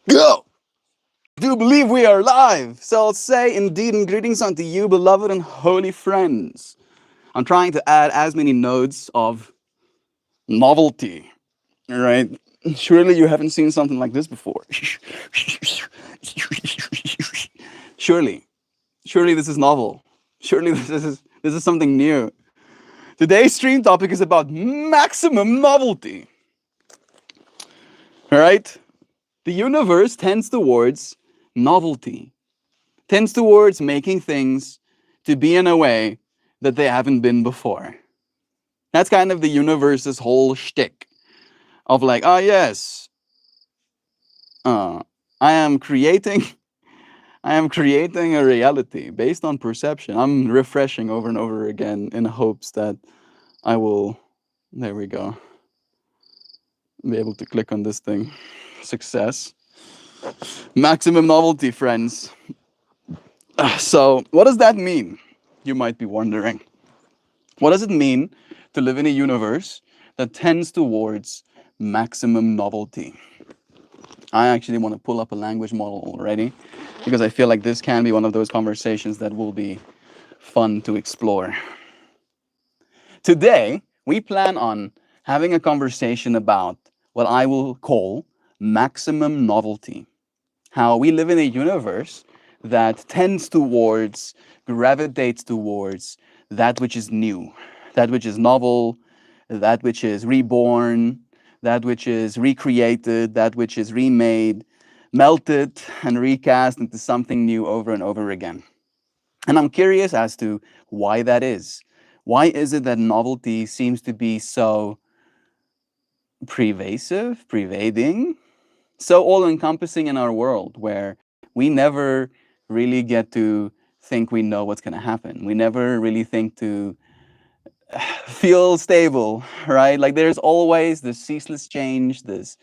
Go! Do believe we are live. So I'll say indeed and greetings unto you, beloved and holy friends. I'm trying to add as many nodes of novelty. All right. Surely you haven't seen something like this before. Surely. Surely this is novel. Surely this is something new. Today's stream topic is about maximum novelty. All right? The universe tends towards novelty, tends towards making things to be in a way that they haven't been before. That's kind of the universe's whole shtick of like, oh yes, uh, I am creating, I am creating a reality based on perception. I'm refreshing over and over again in hopes that I will, there we go, be able to click on this thing. Success. Maximum novelty, friends. So, what does that mean? You might be wondering. What does it mean to live in a universe that tends towards maximum novelty? I actually want to pull up a language model already because I feel like this can be one of those conversations that will be fun to explore. Today, we plan on having a conversation about what I will call maximum novelty. How we live in a universe that tends towards, gravitates towards that which is new, that which is novel, that which is reborn, that which is recreated, that which is remade, melted and recast into something new over and over again. And I'm curious as to why that is. Why is it that novelty seems to be so pervasive, pervading, so all encompassing in our world where we never really get to think we know what's going to happen. We never really think to feel stable, right? Like there's always this ceaseless change, this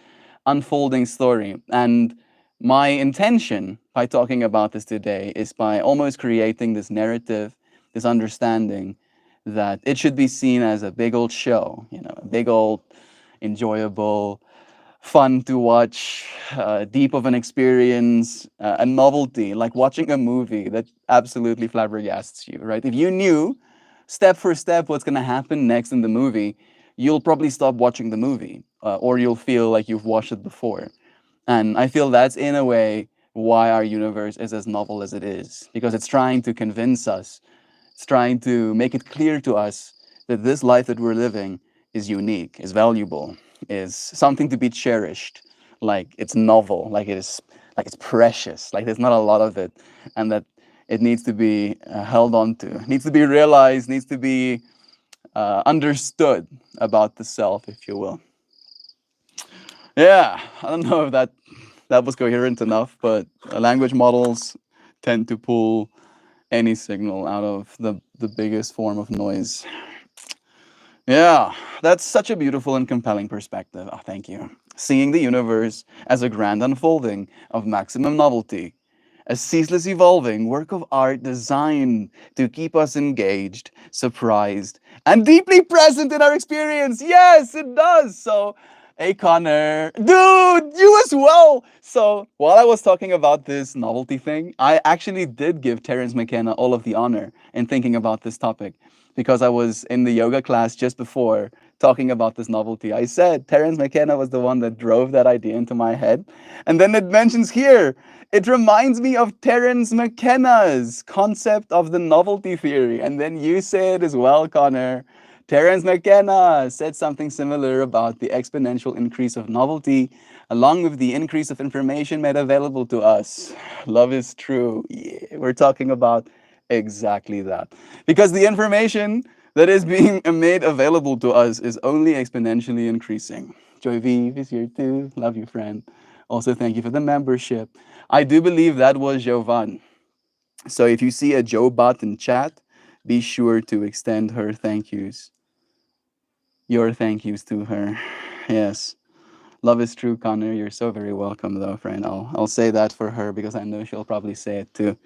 unfolding story. And my intention by talking about this today is by almost creating this narrative, this understanding that it should be seen as a big old show, a big old enjoyable, fun to watch, deep of an experience, a novelty, like watching a movie that absolutely flabbergasts you, right? If you knew step for step what's going to happen next in the movie, you'll probably stop watching the movie, or you'll feel like you've watched it before. And I feel that's in a way why our universe is as novel as it is, because it's trying to convince us, it's trying to make it clear to us that this life that we're living is unique, is valuable, is something to be cherished, like it's novel, like it's precious, like there's not a lot of it, and that it needs to be held on to, needs to be realized, needs to be understood about the self, if you will. Yeah, I don't know if that was coherent enough, but language models tend to pull any signal out of the biggest form of noise. Yeah, that's such a beautiful and compelling perspective. Oh, thank you. Seeing the universe as a grand unfolding of maximum novelty, a ceaseless evolving work of art designed to keep us engaged, surprised, and deeply present in our experience. Yes, it does. So, hey, Connor. Dude, you as well. So, while I was talking about this novelty thing, I actually did give Terence McKenna all of the honor in thinking about this topic because I was in the yoga class just before talking about this novelty. I said Terence McKenna was the one that drove that idea into my head. And then it mentions here, it reminds me of Terence McKenna's concept of the novelty theory. And then you say it as well, Connor. Terence McKenna said something similar about the exponential increase of novelty along with the increase of information made available to us. Love is true. Yeah, we're talking about exactly that. Because the information that is being made available to us is only exponentially increasing. Joy Vive is here too. Love you, friend. Also, thank you for the membership. I do believe that was Jovan. So if you see a Joe bot in chat, be sure to extend her thank yous. Your thank yous to her. Yes. Love is true, Connor. You're so very welcome, though, friend. I'll say that for her because I know she'll probably say it too.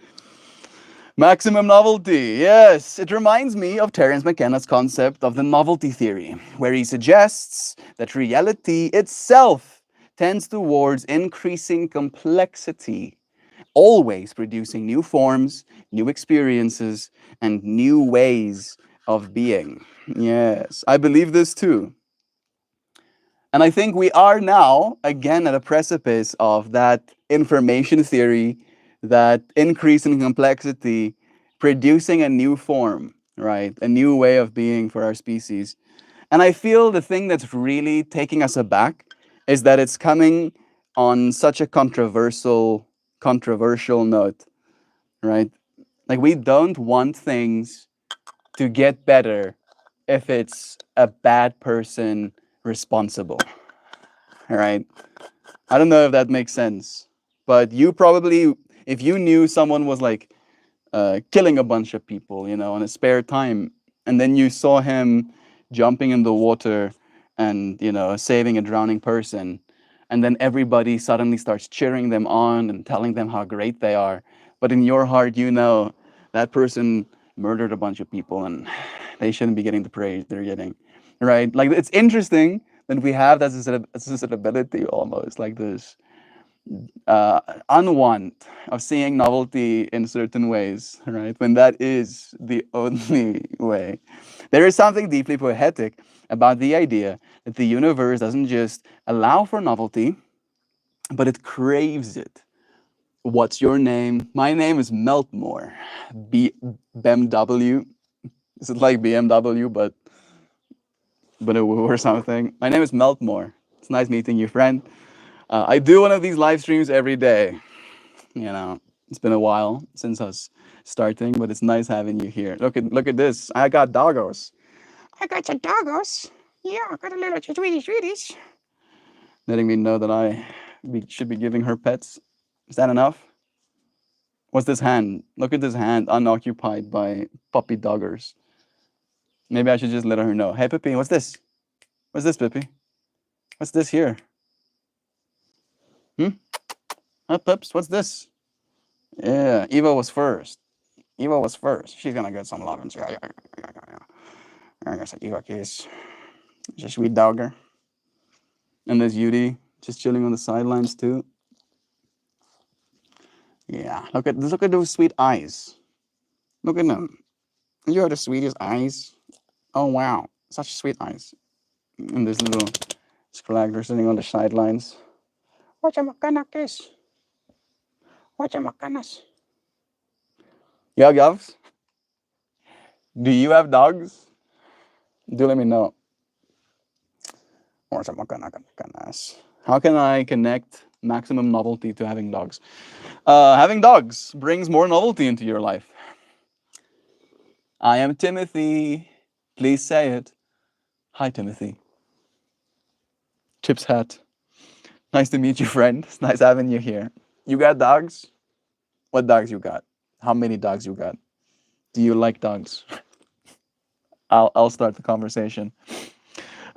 Maximum novelty. Yes, it reminds me of Terence McKenna's concept of the novelty theory, where he suggests that reality itself tends towards increasing complexity, always producing new forms, new experiences, and new ways of being. Yes, I believe this too. And I think we are now, again, at a precipice of that information theory, that increase in complexity, producing a new form, right? A new way of being for our species. And I feel the thing that's really taking us aback is that it's coming on such a controversial note, right? Like we don't want things to get better if it's a bad person responsible, right? I don't know if that makes sense, but you probably, if you knew someone was like killing a bunch of people, in his spare time, and then you saw him jumping in the water and saving a drowning person, and then everybody suddenly starts cheering them on and telling them how great they are, but in your heart, that person murdered a bunch of people and they shouldn't be getting the praise they're getting, right? Like it's interesting that we have that susceptibility almost like this unwant of seeing novelty in certain ways, right? When that is the only way. There is something deeply poetic about the idea that the universe doesn't just allow for novelty, but it craves it. What's your name? My name is Meltmore. BMW. This is like BMW, but a woo or something. My name is Meltmore. It's nice meeting you, friend. I do one of these live streams every day. It's been a while since us starting, but it's nice having you here. Look at this. I got doggos. I got some doggos. Yeah, I got a little sweeties. Letting me know that should be giving her pets. Is that enough? What's this hand? Look at this hand unoccupied by puppy doggers. Maybe I should just let her know. Hey, Pippi, what's this? What's this, Pippi? What's this here? Huh, Pips? What's this? Yeah, Eva was first. Eva was first. She's gonna get some love. Yeah. I guess Eva kiss. She's a sweet dogger. And there's Yudi just chilling on the sidelines too. Yeah, look at those sweet eyes. Look at them. You have the sweetest eyes. Oh wow, such sweet eyes. And this little scragger sitting on the sidelines. What's a makana kiss? What's a makanas? Yeah, Govs? Do you have dogs? Do let me know. What's a makanas? How can I connect maximum novelty to having dogs? Having dogs brings more novelty into your life. I am Timothy. Please say it. Hi, Timothy. Chip's hat. Nice to meet you, friend. It's nice having you here. You got dogs? What dogs you got? How many dogs you got? Do you like dogs? I'll start the conversation.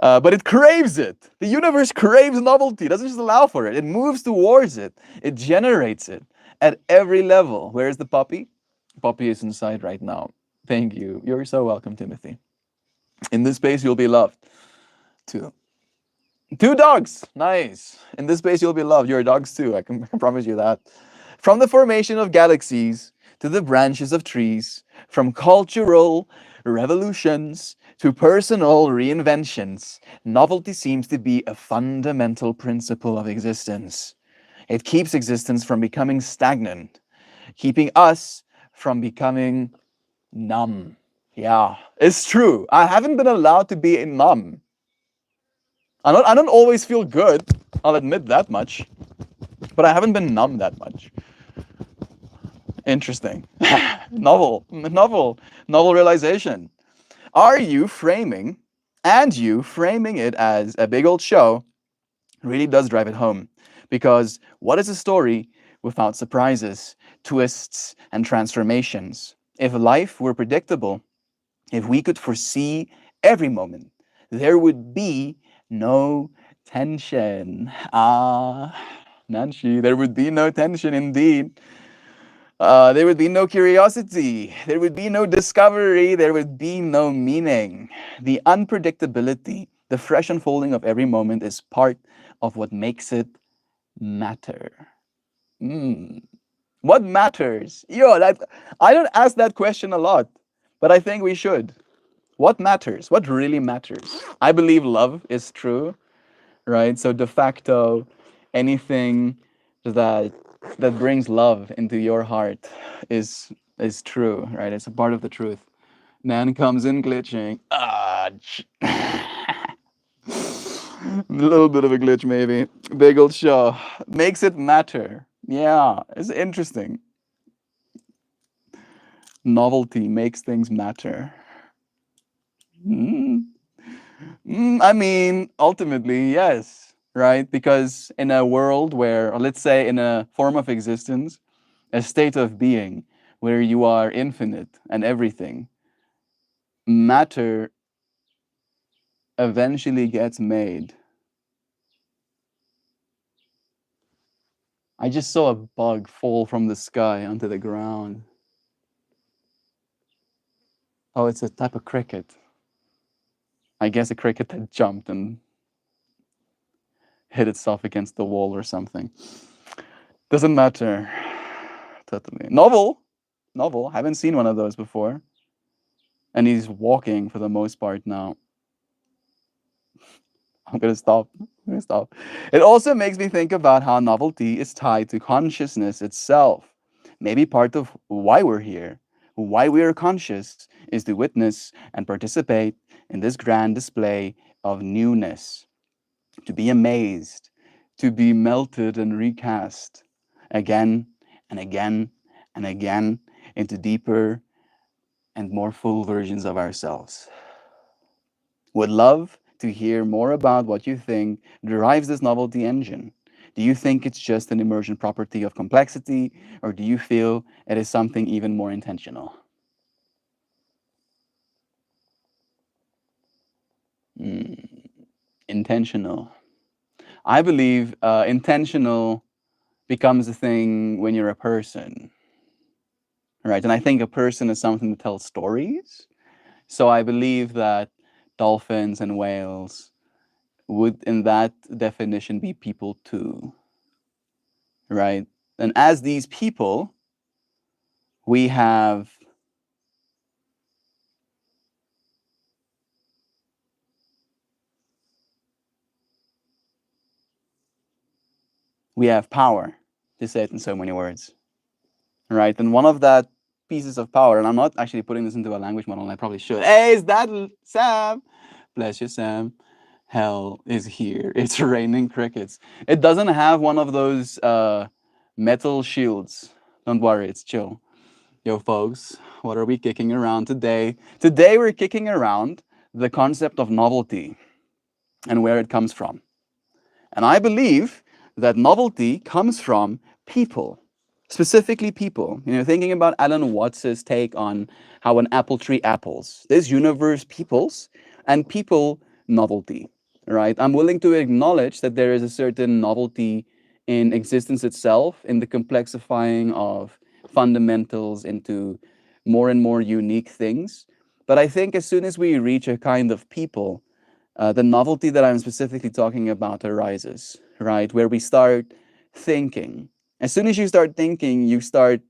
But it craves it. The universe craves novelty. It doesn't just allow for it. It moves towards it. It generates it at every level. Where's the puppy? Puppy is inside right now. Thank you. You're so welcome, Timothy. In this space, you'll be loved. Two dogs. Nice. In this space, you'll be loved. You're dogs too. I can promise you that. From the formation of galaxies to the branches of trees, from cultural revolutions to personal reinventions, novelty seems to be a fundamental principle of existence. It keeps existence from becoming stagnant, keeping us from becoming numb. Yeah, it's true. I haven't been allowed to be numb. I don't always feel good. I'll admit that much. But I haven't been numb that much. Interesting. Novel realization. Are you framing it as a big old show really does drive it home. Because what is a story without surprises, twists, and transformations? If life were predictable, if we could foresee every moment, there would be no tension. Nanshi, there would be no tension indeed. There would be no curiosity. There would be no discovery. There would be no meaning. The unpredictability, the fresh unfolding of every moment is part of what makes it matter. Hmm. What matters? I don't ask that question a lot, but I think we should. What matters? What really matters? I believe love is true, right? So de facto, anything that that brings love into your heart is true, right? It's a part of the truth. Nan comes in glitching. Ah, a little bit of a glitch, maybe. Big old show makes it matter. Yeah, it's interesting. Novelty makes things matter. Mm. I mean, ultimately, yes, right? Because in a world where, or let's say in a form of existence, a state of being where you are infinite and everything, matter eventually gets made. I just saw a bug fall from the sky onto the ground. Oh, it's a type of cricket. I guess a cricket that jumped and hit itself against the wall or something. Doesn't matter. Totally. Novel. Haven't seen one of those before. And he's walking for the most part now. I'm gonna stop. I'm gonna stop. It also makes me think about how novelty is tied to consciousness itself. Maybe part of why we're here, why we are conscious, is to witness and participate in this grand display of newness, to be amazed, to be melted and recast again and again and again into deeper and more full versions of ourselves. Would love to hear more about what you think drives this novelty engine. Do you think it's just an emergent property of complexity, or do you feel it is something even more intentional? Mm, intentional. I believe intentional becomes a thing when you're a person, right? And I think a person is something that tells stories. So I believe that dolphins and whales would, in that definition, be people too, right? And as these people, we have we have power, to say it in so many words, right? And one of that pieces of power, and I'm not actually putting this into a language model, and I probably should. Hey, is that Sam? Bless you, Sam. Hell is here. It's raining crickets. It doesn't have one of those metal shields. Don't worry, it's chill. Yo, folks, what are we kicking around today? Today, we're kicking around the concept of novelty and where it comes from. And I believe that novelty comes from people, specifically people. You know, thinking about Alan Watts's take on how an apple tree apples. This universe peoples and people novelty, right? I'm willing to acknowledge that there is a certain novelty in existence itself, in the complexifying of fundamentals into more and more unique things. But I think as soon as we reach a kind of people, the novelty that I'm specifically talking about arises, right? Where we start thinking. As soon as you start thinking, you start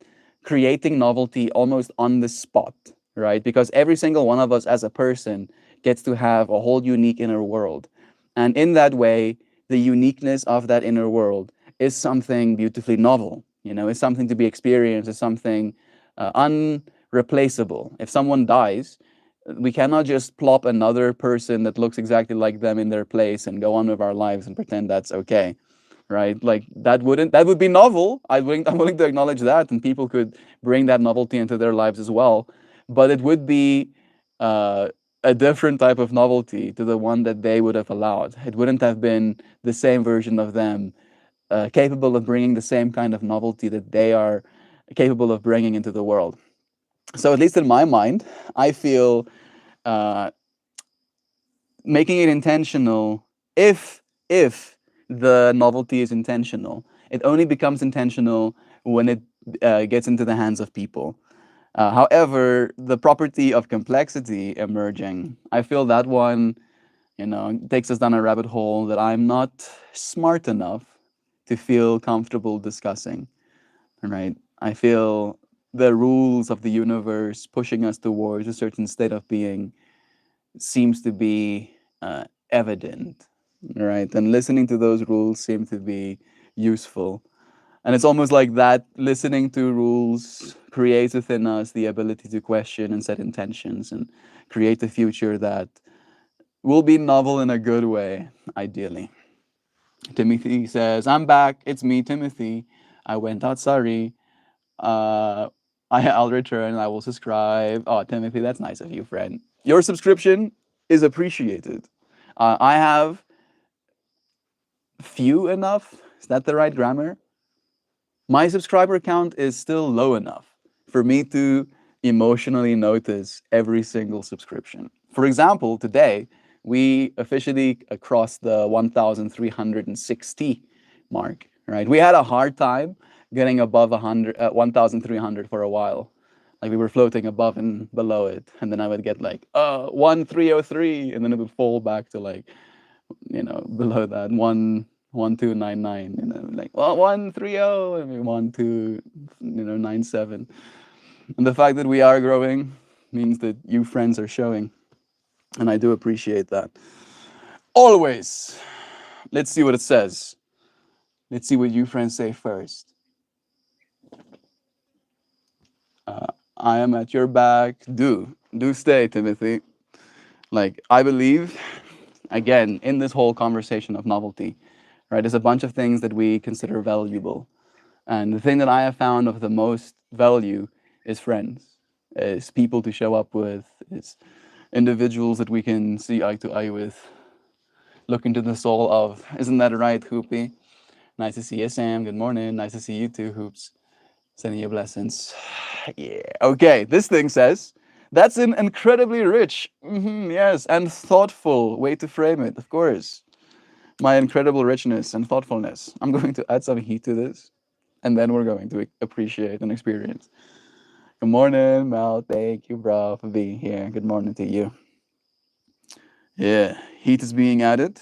creating novelty almost on the spot, right? Because every single one of us as a person gets to have a whole unique inner world. And in that way, the uniqueness of that inner world is something beautifully novel. You know, it's something to be experienced, it's something unreplaceable. If someone dies, we cannot just plop another person that looks exactly like them in their place and go on with our lives and pretend that's okay, right? Like that would be novel. I'm willing to acknowledge that, and people could bring that novelty into their lives as well. But it would be uh, a different type of novelty to the one that they would have allowed. It wouldn't have been the same version of them capable of bringing the same kind of novelty that they are capable of bringing into the world. So at least in my mind, I feel uh, making it intentional, if the novelty is intentional, it only becomes intentional when it gets into the hands of people. However, the property of complexity emerging, I feel that one It takes us down a rabbit hole that I'm not smart enough to feel comfortable discussing, right? I feel the rules of the universe pushing us towards a certain state of being seems to be evident, right? And listening to those rules seem to be useful. And it's almost like that listening to rules creates within us the ability to question and set intentions and create a future that will be novel in a good way, ideally. Timothy says, I'm back. It's me, Timothy. I went out, sorry. Uh, I'll return. I will subscribe. Oh, Timothy, that's nice of you, friend. Your subscription is appreciated. I have few enough. Is that the right grammar? My subscriber count is still low enough for me to emotionally notice every single subscription. For example, today we officially crossed the 1,360 mark, right? We had a hard time getting above 1,300 for a while. Like we were floating above and below it. And then I would get like, 1,303. And then it would fall back to like, below that, 1,299, like 130, and 1,297. And the fact that we are growing means that you friends are showing, and I do appreciate that. Always. Let's see what it says. Let's see what you friends say first. I am at your back. Do stay, Timothy. Like, I believe, again, in this whole conversation of novelty, right, there's a bunch of things that we consider valuable. And the thing that I have found of the most value is friends, is people to show up with, is individuals that we can see eye to eye with, look into the soul of. Isn't that right, Hoopy? Nice to see you, Sam. Good morning. Nice to see you too, Hoops. Sending you blessings. Yeah. Okay, this thing says, that's an incredibly rich, yes, and thoughtful way to frame it, of course. My incredible richness and thoughtfulness. I'm going to add some heat to this, and then we're going to appreciate and experience. Good morning, Mel. Thank you, bro, for being here. Good morning to you. Yeah, heat is being added.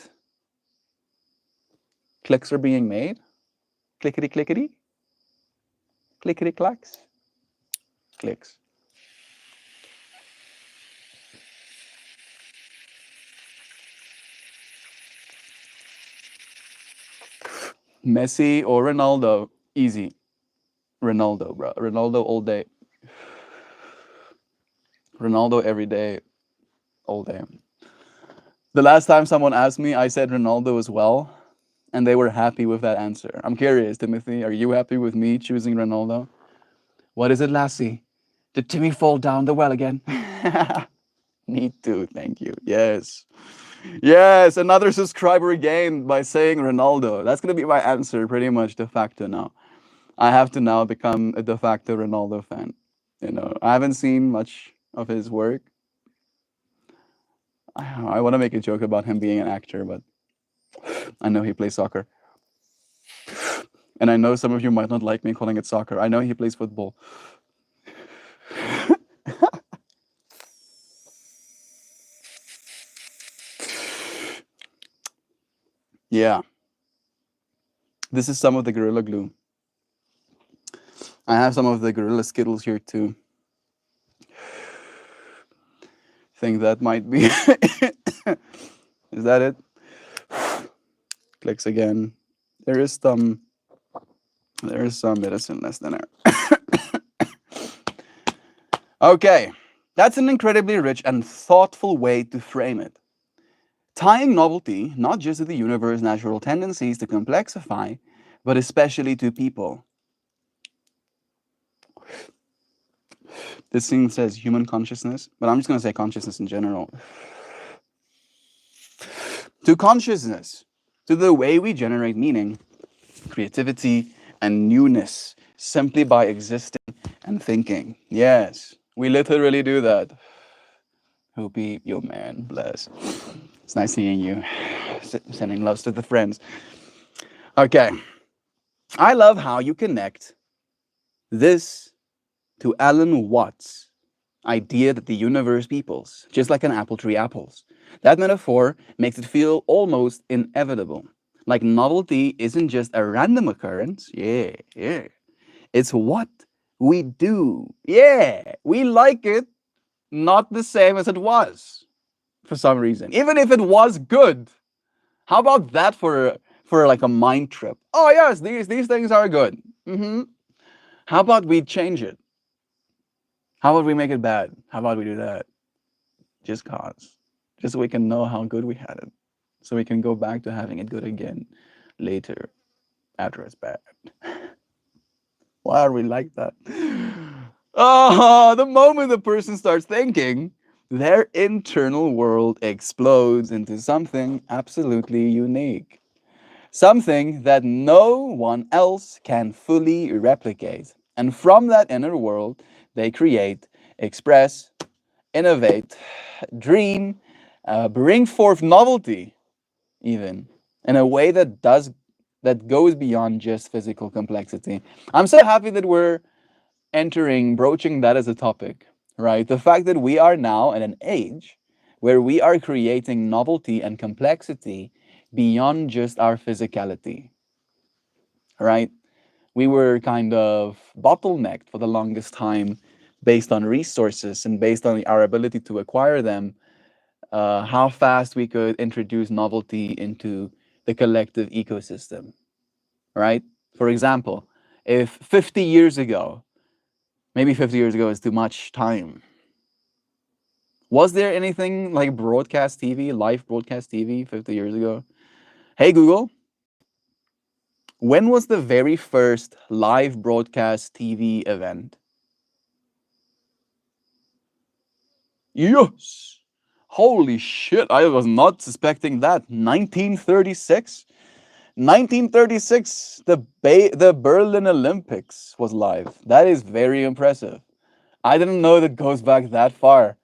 Clicks are being made. Clickety clickety. Clickety clacks. Clicks. Messi or Ronaldo? Easy. Ronaldo, bro. Ronaldo all day. Ronaldo every day, all day. The last time someone asked me, I said Ronaldo as well, and they were happy with that answer. I'm curious, Timothy, are you happy with me choosing Ronaldo? What is it, Lassie? Did Timmy fall down the well again? Me too, thank you. Yes. Yes, another subscriber gained by saying Ronaldo. That's going to be my answer pretty much de facto now. I have to now become a de facto Ronaldo fan. I haven't seen much of his work. I want to make a joke about him being an actor, but I know he plays soccer. And I know some of you might not like me calling it soccer. I know he plays football. Yeah. This is some of the Gorilla Glue. I have some of the Gorilla Skittles here too. Think that might be. Is that it? Clicks again. There is some medicine less than air. Okay. That's an incredibly rich and thoughtful way to frame it. Tying novelty not just to the universe's natural tendencies to complexify, but especially to people. This thing says human consciousness, but I'm just going to say consciousness in general. To consciousness, to the way we generate meaning, creativity, and newness simply by existing and thinking. Yes, we literally do that. Hoopy, yo man, bless. It's nice seeing you. Sending loves to the friends. Okay. I love how you connect this to Alan Watts' idea that the universe peoples, just like an apple tree apples. That metaphor makes it feel almost inevitable. Like novelty isn't just a random occurrence. Yeah, yeah. It's what we do. Yeah, we like it not the same as it was for some reason. Even if it was good. How about that for like a mind trip? Oh yes, these things are good. How about we change it? How about we make it bad? How about we do that? Just cause. Just so we can know how good we had it. So we can go back to having it good again later after it's bad. Why are we like that? Oh, the moment the person starts thinking, their internal world explodes into something absolutely unique. Something that no one else can fully replicate. And from that inner world, they create, express, innovate, dream, bring forth novelty, even in a way that goes beyond just physical complexity. I'm so happy that we're broaching that as a topic, right? The fact that we are now at an age where we are creating novelty and complexity beyond just our physicality, right? We were kind of bottlenecked for the longest time based on resources and based on our ability to acquire them, how fast we could introduce novelty into the collective ecosystem, right? For example, if 50 years ago, maybe 50 years ago is too much time, was there anything like broadcast TV, live broadcast TV 50 years ago? Hey, Google, when was the very first live broadcast TV event? Yes. Holy shit, I was not suspecting that. 1936? 1936, the Berlin Olympics was live. That is very impressive. I didn't know that goes back that far.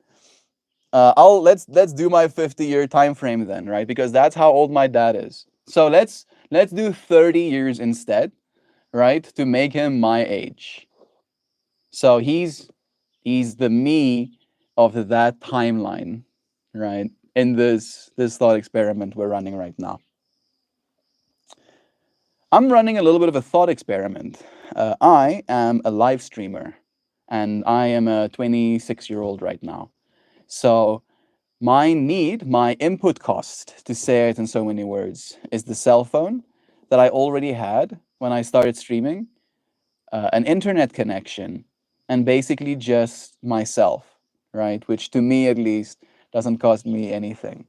Let's do my 50-year time frame then, right? Because that's how old my dad is. So let's do 30 years instead, right? To make him my age. So he's the me of that timeline, right? In this thought experiment we're running right now. I'm running a little bit of a thought experiment. I am a live streamer, and I am a 26-year-old right now. So my input cost, to say it in so many words, is the cell phone that I already had when I started streaming, an internet connection, and basically just myself, right? Which to me at least doesn't cost me anything.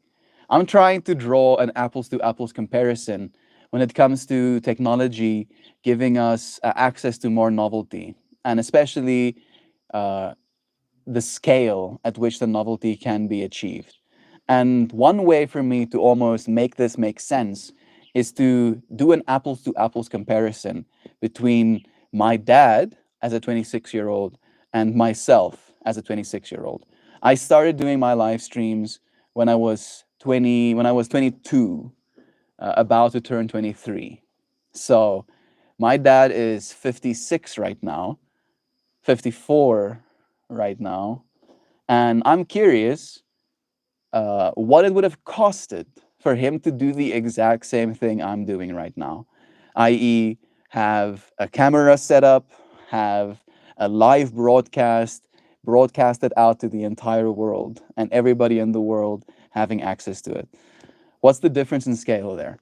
I'm trying to draw an apples to apples comparison when it comes to technology giving us access to more novelty, and especially uh, the scale at which the novelty can be achieved. And one way for me to almost make this make sense is to do an apples to apples comparison between my dad as a 26-year-old and myself as a 26-year-old. I started doing my live streams when I was 22, about to turn 23. So my dad is 56 right now, 54 right now, and I'm curious what it would have costed for him to do the exact same thing I'm doing right now, i.e., have a camera set up, have a live broadcasted out to the entire world, and everybody in the world having access to it. What's the difference in scale there?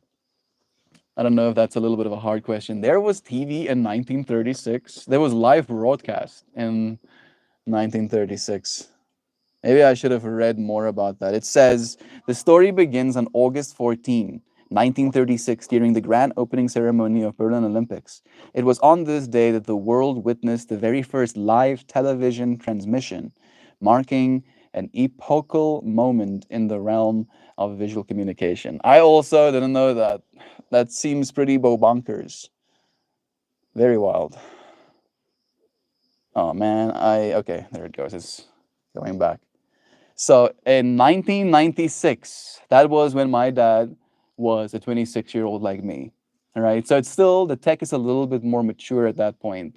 I don't know if that's a little bit of a hard question. There was TV in 1936. There was live broadcast in 1936. Maybe I should have read more about that. It says the story begins on August 14, 1936, during the grand opening ceremony of Berlin Olympics. It was on this day that the world witnessed the very first live television transmission, marking an epochal moment in the realm of visual communication. I also didn't know that. That seems pretty bonkers. Very wild. Oh man, okay, there it goes. It's going back. So in 1996, that was when my dad was a 26-year-old like me. All right. So it's still, the tech is a little bit more mature at that point,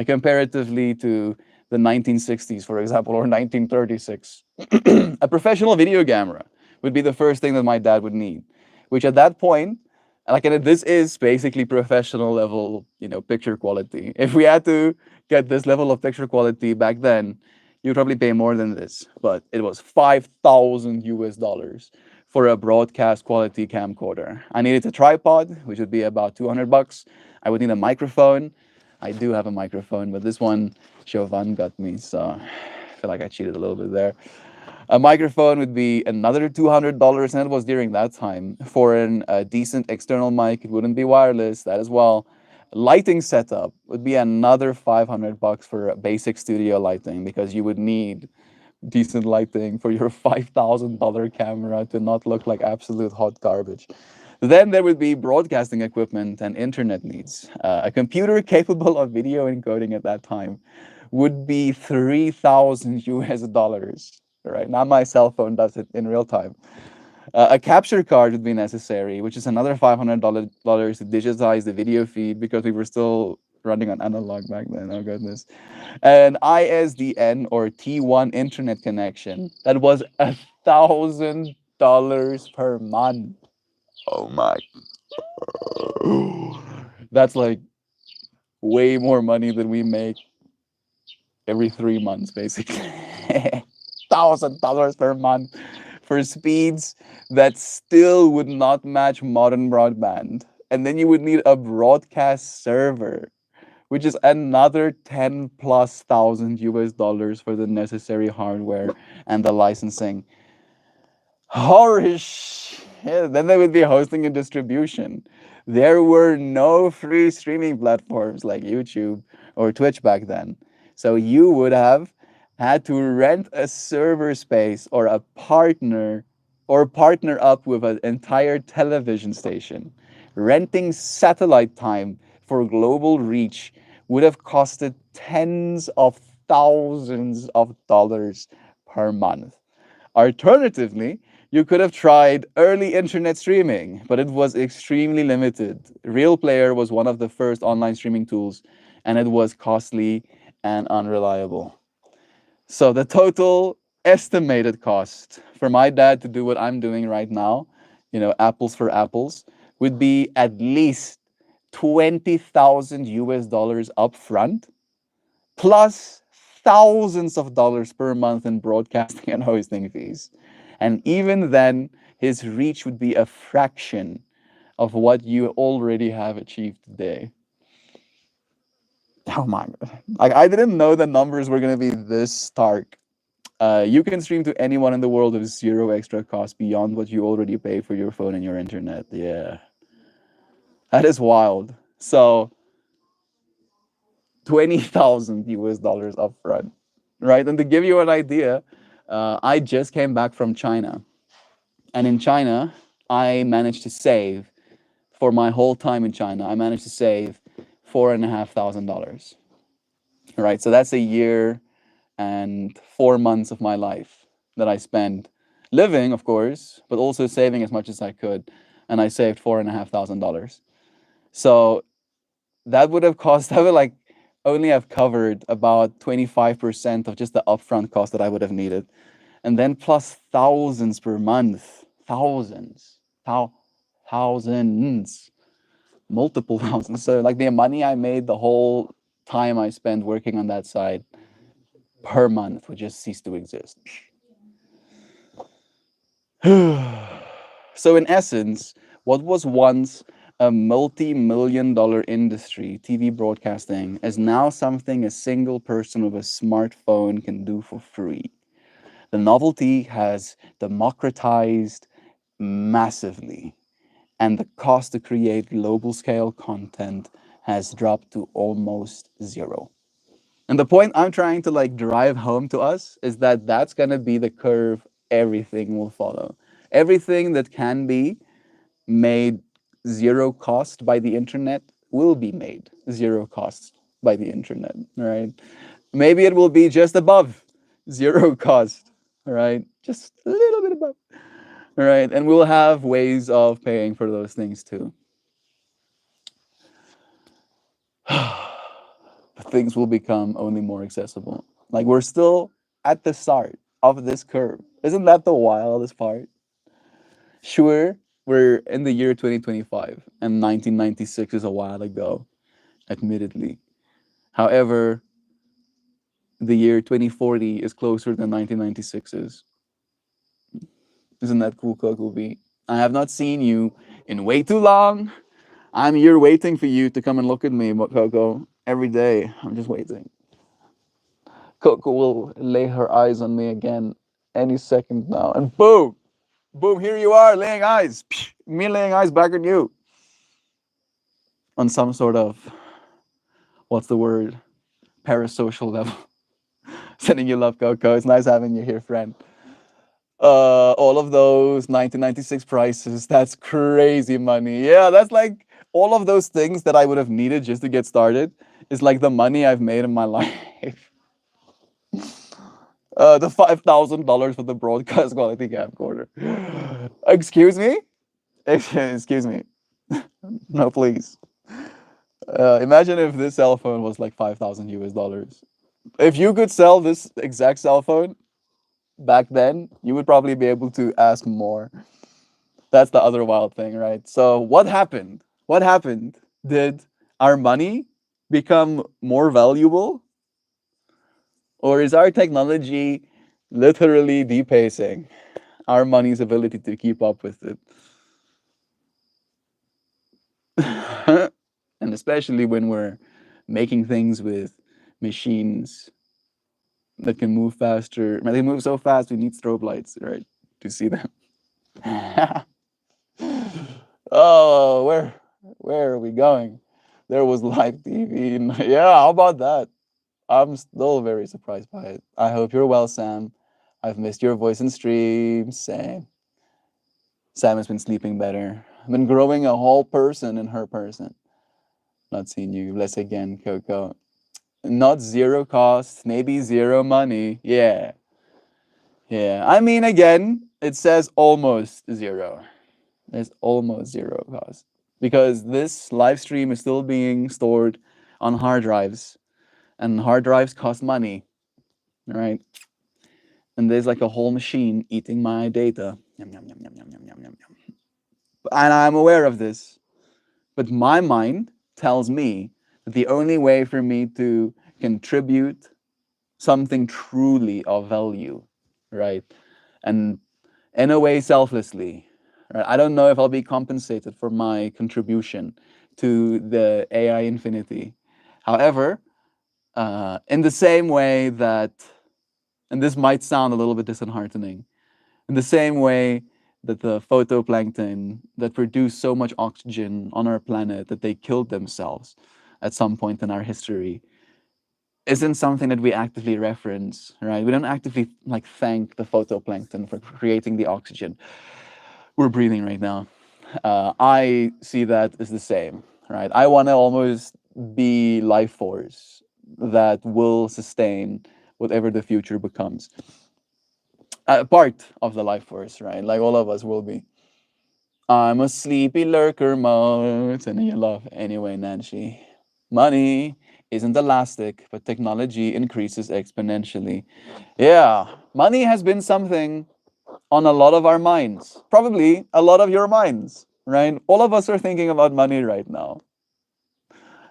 comparatively to the 1960s, for example, or 1936. A professional video camera would be the first thing that my dad would need, which at that point, like, and this is basically professional level, picture quality. If we had to get this level of picture quality back then, you'd probably pay more than this, but it was 5,000 US dollars for a broadcast quality camcorder. I needed a tripod, which would be about 200 bucks. I would need a microphone. I do have a microphone, but this one Chauvin got me, so I feel like I cheated a little bit there. A microphone would be another $200, and it was during that time. For a decent external mic, it wouldn't be wireless, that as well. Lighting setup would be another 500 bucks for a basic studio lighting, because you would need decent lighting for your $5,000 camera to not look like absolute hot garbage. Then there would be broadcasting equipment and internet needs. A computer capable of video encoding at that time would be 3,000 US dollars. Right now, my cell phone does it in real time. A capture card would be necessary, which is another $500 to digitize the video feed, because we were still running on analog back then. Oh goodness. An ISDN or T1 internet connection that was $1,000 per month. Oh my. That's like way more money than we make every 3 months, basically. $1,000 per month for speeds that still would not match modern broadband. And then you would need a broadcast server, which is another 10 plus thousand US dollars for the necessary hardware and the licensing. Horish. Yeah, then there would be hosting and distribution. There were no free streaming platforms like YouTube or Twitch back then. So you would have had to rent a server space or partner up with an entire television station. Renting satellite time for global reach would have costed tens of thousands of dollars per month. Alternatively, you could have tried early internet streaming, but it was extremely limited. Real Player was one of the first online streaming tools, and it was costly and unreliable. So the total estimated cost for my dad to do what I'm doing right now, apples for apples, would be at least 20,000 US dollars upfront, plus thousands of dollars per month in broadcasting and hosting fees. And even then, his reach would be a fraction of what you already have achieved today. Oh my God. Like, I didn't know the numbers were going to be this stark. You can stream to anyone in the world with zero extra cost beyond what you already pay for your phone and your internet. Yeah. That is wild. So, 20,000 US dollars upfront, right? And to give you an idea, I just came back from China. And in China, I managed to save, for my whole time in China, I managed to save $4,500. Right? So that's a year and 4 months of my life that I spent living, of course, but also saving as much as I could. And I saved $4,500. So that would have cost, I would like only have covered about 25% of just the upfront cost that I would have needed. And then plus thousands per month, thousands, multiple thousands. So like the money I made the whole time I spent working on that side per month would just cease to exist. So in essence, what was once a multi-million-dollar industry, TV broadcasting, is now something a single person with a smartphone can do for free. The novelty has democratized massively, and the cost to create global scale content has dropped to almost zero. And the point I'm trying to like drive home to us is that that's going to be the curve everything will follow. Everything that can be made zero cost by the internet will be made zero cost by the internet, right? Maybe it will be just above zero cost, right? Just a little bit above, right? And we'll have ways of paying for those things too. Things will become only more accessible. Like, we're still at the start of this curve. Isn't that the wildest part? Sure, we're in the year 2025, and 1996 is a while ago, admittedly. However, the year 2040 is closer than 1996 is. Isn't that cool, Coco B? I have not seen you in way too long. I'm here waiting for you to come and look at me, Coco. Every day, I'm just waiting. Coco will lay her eyes on me again any second now, and boom, boom, here you are, laying eyes. Me laying eyes back on you on some sort of, what's the word, parasocial level. Sending you love, Coco. It's nice having you here, friend. All of those 1996 prices, that's crazy money. Yeah, that's like all of those things that I would have needed just to get started is like the money I've made in my life. The $5,000 for the broadcast quality camcorder. Excuse me? Excuse me. No, please. Imagine if this cell phone was like 5,000 US dollars. If you could sell this exact cell phone back then, you would probably be able to ask more. That's the other wild thing, right? So, what happened? What happened? Did our money become more valuable? Or is our technology literally depacing our money's ability to keep up with it? And especially when we're making things with machines that can move faster. They move so fast, we need strobe lights, right, to see them. Oh, where are we going? There was live TV. Yeah, how about that? I'm still very surprised by it. I hope you're well, Sam. I've missed your voice in stream. Same. Sam has been sleeping better. I've been growing a whole person in her person. Not seeing you less again, Coco. Not zero cost, maybe zero money. Yeah. Yeah. I mean, again, it says almost zero. There's almost zero cost because this live stream is still being stored on hard drives, and hard drives cost money, right? And there's like a whole machine eating my data. Yum, yum, yum, yum, yum, yum, yum, yum, yum. And I'm aware of this, but my mind tells me that the only way for me to contribute something truly of value, right? And in a way, selflessly, right? I don't know if I'll be compensated for my contribution to the AI infinity. However, in the same way that, and this might sound a little bit disheartening, in the same way that the photoplankton that produce so much oxygen on our planet that they killed themselves at some point in our history isn't something that we actively reference, right? We don't actively like thank the photoplankton for creating the oxygen we're breathing right now. I see that as the same, right? I want to almost be life force that will sustain whatever the future becomes. Part of the life force, right? Like all of us will be. I'm a sleepy lurker mode, and you love anyway, Nancy. Money isn't elastic, but technology increases exponentially. Yeah, money has been something on a lot of our minds, probably a lot of your minds, right? All of us are thinking about money right now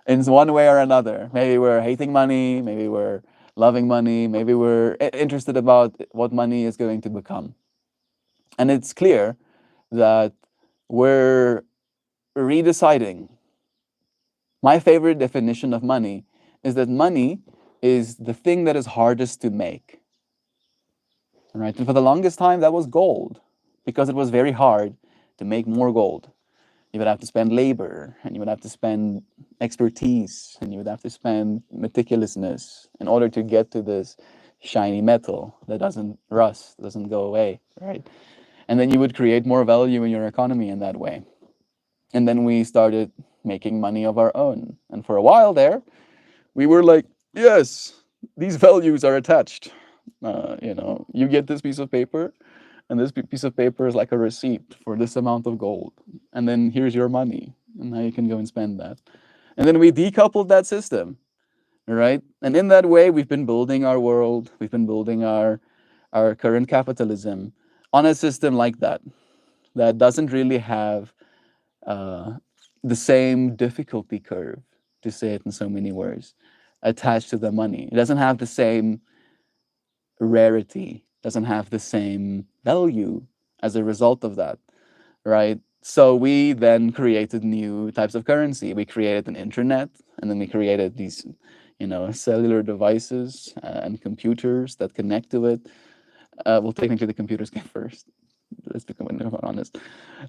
in one way or another. Maybe we're hating money, maybe we're loving money, maybe we're interested about what money is going to become. And it's clear that we're redeciding. My favorite definition of money is that money is the thing that is hardest to make. Right? And for the longest time, that was gold because it was very hard to make more gold. You would have to spend labor, and you would have to spend expertise, and you would have to spend meticulousness in order to get to this shiny metal that doesn't rust, doesn't go away, right? And then you would create more value in your economy in that way. And then we started making money of our own. And for a while there, we were like, yes, these values are attached. You get this piece of paper, and this piece of paper is like a receipt for this amount of gold. And then here's your money, and now you can go and spend that. And then we decoupled that system, right? And in that way, we've been building our world, we've been building our current capitalism on a system like that. that doesn't really have uh, the same difficulty curve, to say it in so many words, attached to the money. It doesn't have the same rarity, doesn't have the same value as a result of that, right? So we then created new types of currency. We created an internet, and then we created these, cellular devices and computers that connect to it. Well, technically, the computers came first. Let's become honest.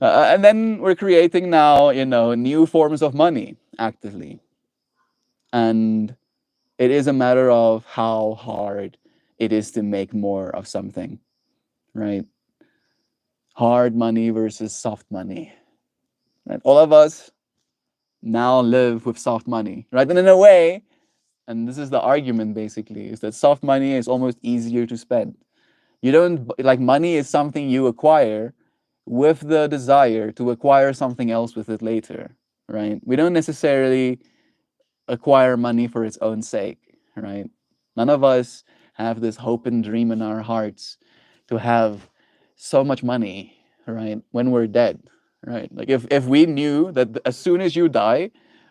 And then we're creating now, new forms of money actively, and it is a matter of how hard it is to make more of something, right? Hard money versus soft money. Right? All of us now live with soft money, right? And in a way, and this is the argument basically, is that soft money is almost easier to spend. You don't like money is something you acquire with the desire to acquire something else with it later, right? We don't necessarily acquire money for its own sake, right? None of us have this hope and dream in our hearts to have so much money, right, when we're dead, right? Like if we knew that as soon as you die,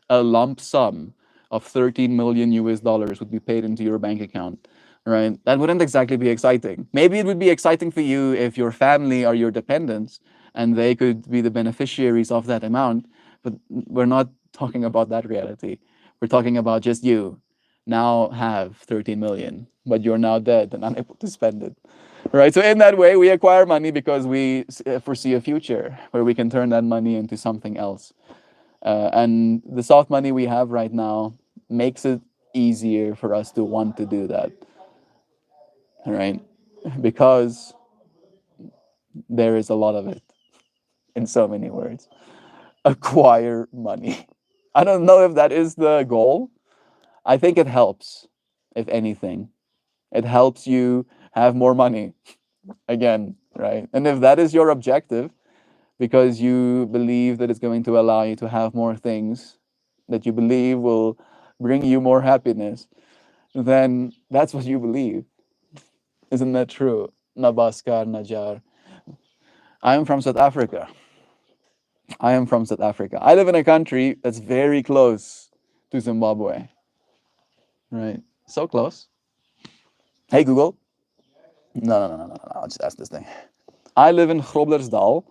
a lump sum of 13 million US dollars would be paid into your bank account, right? That wouldn't exactly be exciting. Maybe it would be exciting for you if your family are your dependents and they could be the beneficiaries of that amount, but we're not talking about that reality. We're talking about just you now have 13 million, but you're now dead and unable to spend it. Right? So in that way, we acquire money because we foresee a future where we can turn that money into something else. And the soft money we have right now makes it easier for us to want to do that. Right? Because there is a lot of it in so many words. Acquire money. I don't know if that is the goal. I think it helps, if anything. It helps you have more money again, right? And if that is your objective, because you believe that it's going to allow you to have more things that you believe will bring you more happiness, then that's what you believe. Isn't that true? Nabaskar Najar. I am from South Africa. I am from South Africa. I live in a country that's very close to Zimbabwe, right? So close. Hey, Google. No. I'll just ask this thing. I live in Groblersdal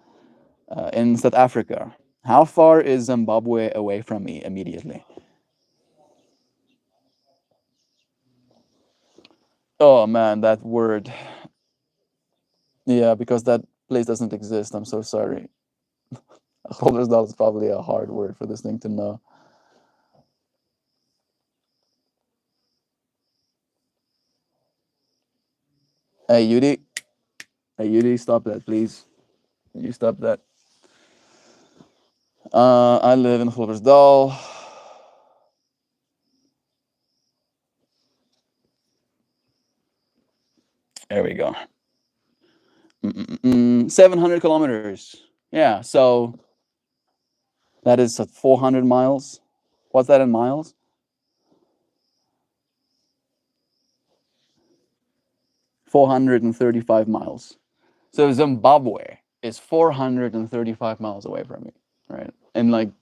in South Africa. How far is Zimbabwe away from me immediately? Oh man, that word. Yeah, because that place doesn't exist. I'm so sorry. Groblersdal is probably a hard word for this thing to know. Hey, Yudi. Hey, Yudi, stop that, please. Can you stop that? I live in Groblersdal. There we go. 700 kilometers. Yeah, so that is 400 miles. What's that in miles? 435 miles. So Zimbabwe is 435 miles away from me, right? And like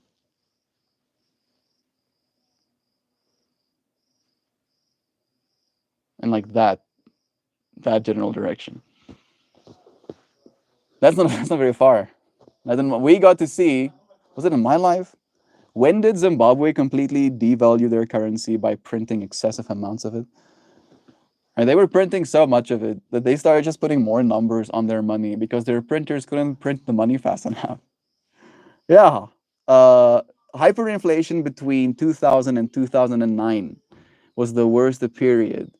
that general direction. That's not very far. We got to see. Was it in my life? When did Zimbabwe completely devalue their currency by printing excessive amounts of it? And they were printing so much of it that they started just putting more numbers on their money because their printers couldn't print the money fast enough. Yeah. Uh, Hyperinflation between 2000 and 2009 was the worst period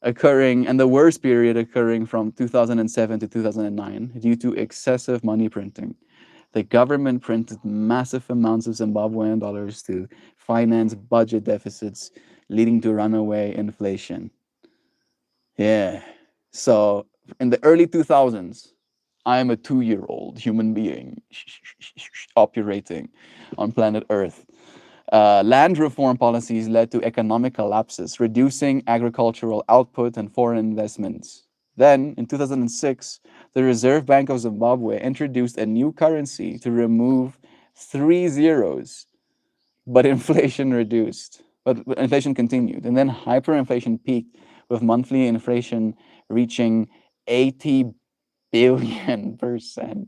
occurring, and the worst period occurring from 2007 to 2009 due to excessive money printing. The government printed massive amounts of Zimbabwean dollars to finance budget deficits, leading to runaway inflation. Yeah. So in the early 2000s, I am a 2-year-old human being operating on planet Earth. Land reform policies led to economic collapses, reducing agricultural output and foreign investments. Then, in 2006, the Reserve Bank of Zimbabwe introduced a new currency to remove three zeros, but inflation reduced. But inflation continued. And then hyperinflation peaked with monthly inflation reaching 80 billion%.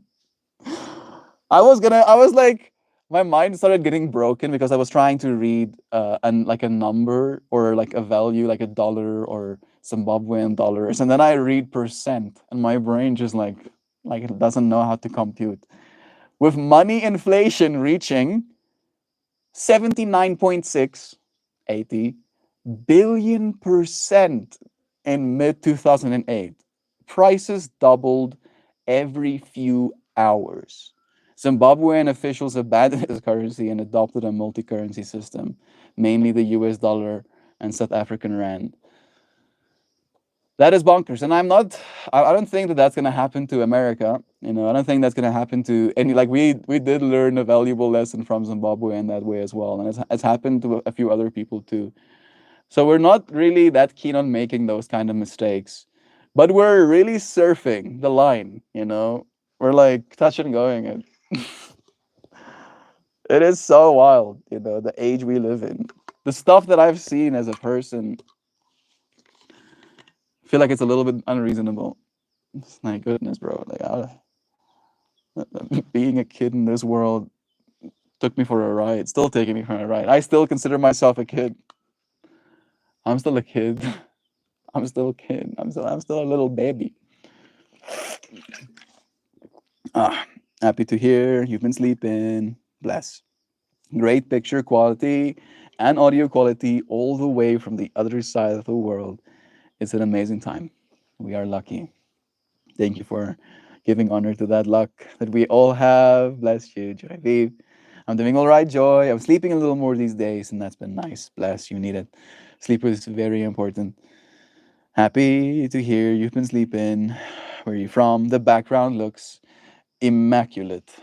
I was like, my mind started getting broken because I was trying to read like a number or like a value, like a dollar or Zimbabwean dollars, and then I read percent, and my brain just like it doesn't know how to compute. With money inflation reaching 79.6, 80 billion% in mid 2008. Prices doubled every few hours. Zimbabwean officials abandoned this currency and adopted a multi currency system, mainly the US dollar and South African rand. That is bonkers. And I don't think that that's going to happen to America. You know, I don't think that's going to happen to any, like, we did learn a valuable lesson from Zimbabwe in that way as well. And it's happened to a few other people too. So we're not really that keen on making those kind of mistakes, but we're really surfing the line, you know? We're like touch and going. And it is so wild, you know, the age we live in. The stuff that I've seen as a person, I feel like it's a little bit unreasonable. My goodness, bro. Being a kid in this world took me for a ride. Still taking me for a ride. I still consider myself a kid. I'm still a kid. I'm still a kid. I'm still a little baby. Happy to hear you've been sleeping. Bless. Great picture quality and audio quality all the way from the other side of the world. It's an amazing time. We are lucky. Thank you for giving honor to that luck that we all have. Bless you, Joy Vive. I'm doing all right, Joy. I'm sleeping a little more these days, and that's been nice. Bless you, need it. Sleep is very important. Happy to hear you've been sleeping. Where are you from? The background looks immaculate.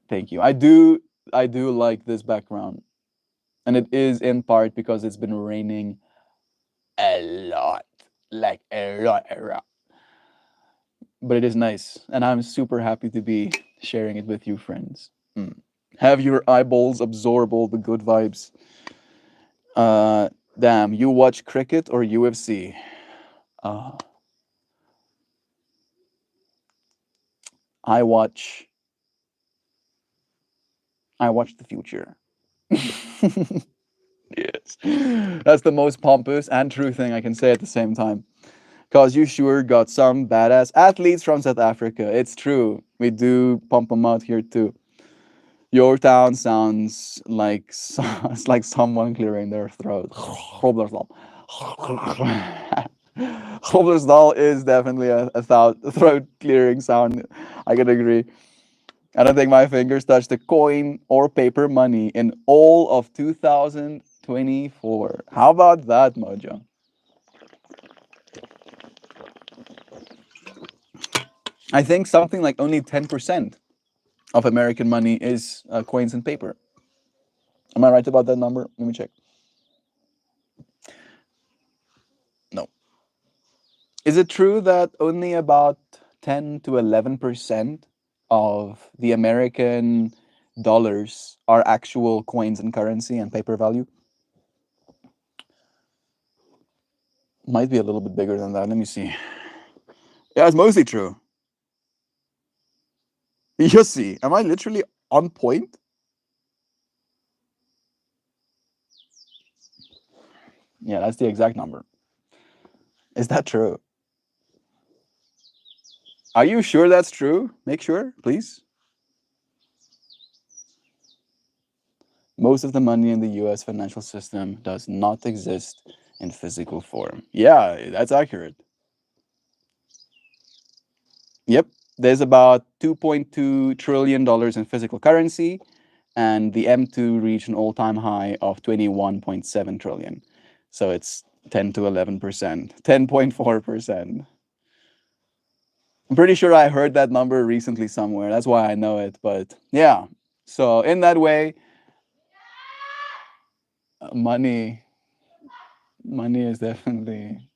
Thank you. I do like this background. And it is in part because it's been raining a lot. Like a lot, a lot. But it is nice. And I'm super happy to be sharing it with you, friends. Have your eyeballs absorb all the good vibes. Damn, you watch cricket or UFC? Uh, I watch the future. Yes. That's the most pompous and true thing I can say at the same time. Cause you sure got some badass athletes from South Africa. It's true. We do pump them out here too. Your town sounds like it's like someone clearing their throat. Groblersdal. Groblersdal is definitely a throat clearing sound. I can agree. I don't think my fingers touched a coin or paper money in all of 2024. How about that, Mojo? I think something like only 10% of American money is coins and paper. Am I right about that number? Let me check. No. Is it true that only about 10 to 11% of the American dollars are actual coins and currency and paper value? Might be a little bit bigger than that. Let me see. Yeah, it's mostly true. You see, am I literally on point? Yeah, that's the exact number. Is that true? Are you sure that's true? Make sure, please. Most of the money in the US financial system does not exist in physical form. Yeah, that's accurate. Yep. There's about $2.2 trillion in physical currency, and the M2 reached an all-time high of 21.7 trillion. So it's 10 to 11%, 10.4%. I'm pretty sure I heard that number recently somewhere. That's why I know it. But yeah, so in that way, money is definitely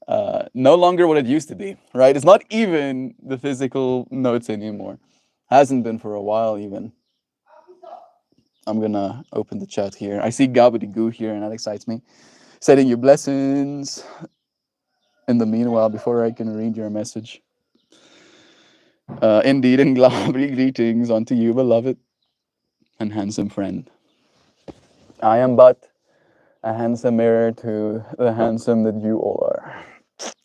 No longer what it used to be, right? It's not even the physical notes anymore. Hasn't been for a while even. I'm gonna open the chat here. I see Goo here, and that excites me. Sending you blessings. In the meanwhile, before I can read your message, indeed, and Glabri greetings unto you, beloved and handsome friend. I am but a handsome mirror to the handsome that you all are.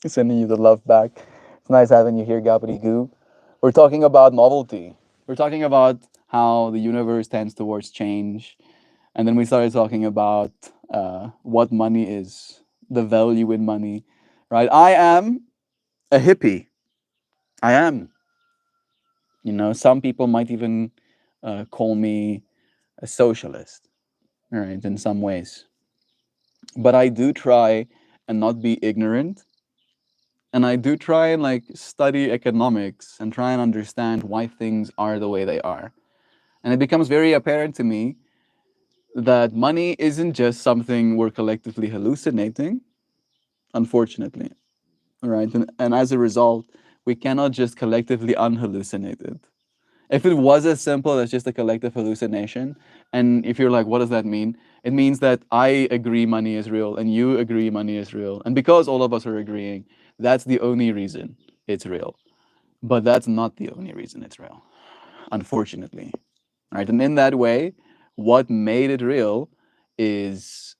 Sending you the love back. It's nice having you here, Goo. We're talking about novelty. We're talking about how the universe tends towards change. And then we started talking about what money is, the value in money, right? I am a hippie. I am. You know, some people might even call me a socialist, right, in some ways. But I do try and not be ignorant. And I do try and like study economics and try and understand why things are the way they are. And it becomes very apparent to me that money isn't just something we're collectively hallucinating, unfortunately, right? And as a result, we cannot just collectively unhallucinate it. If it was as simple as just a collective hallucination, and if you're like, what does that mean? It means that I agree money is real and you agree money is real. And because all of us are agreeing, that's the only reason it's real. But that's not the only reason it's real, unfortunately. Right? And in that way, what made it real is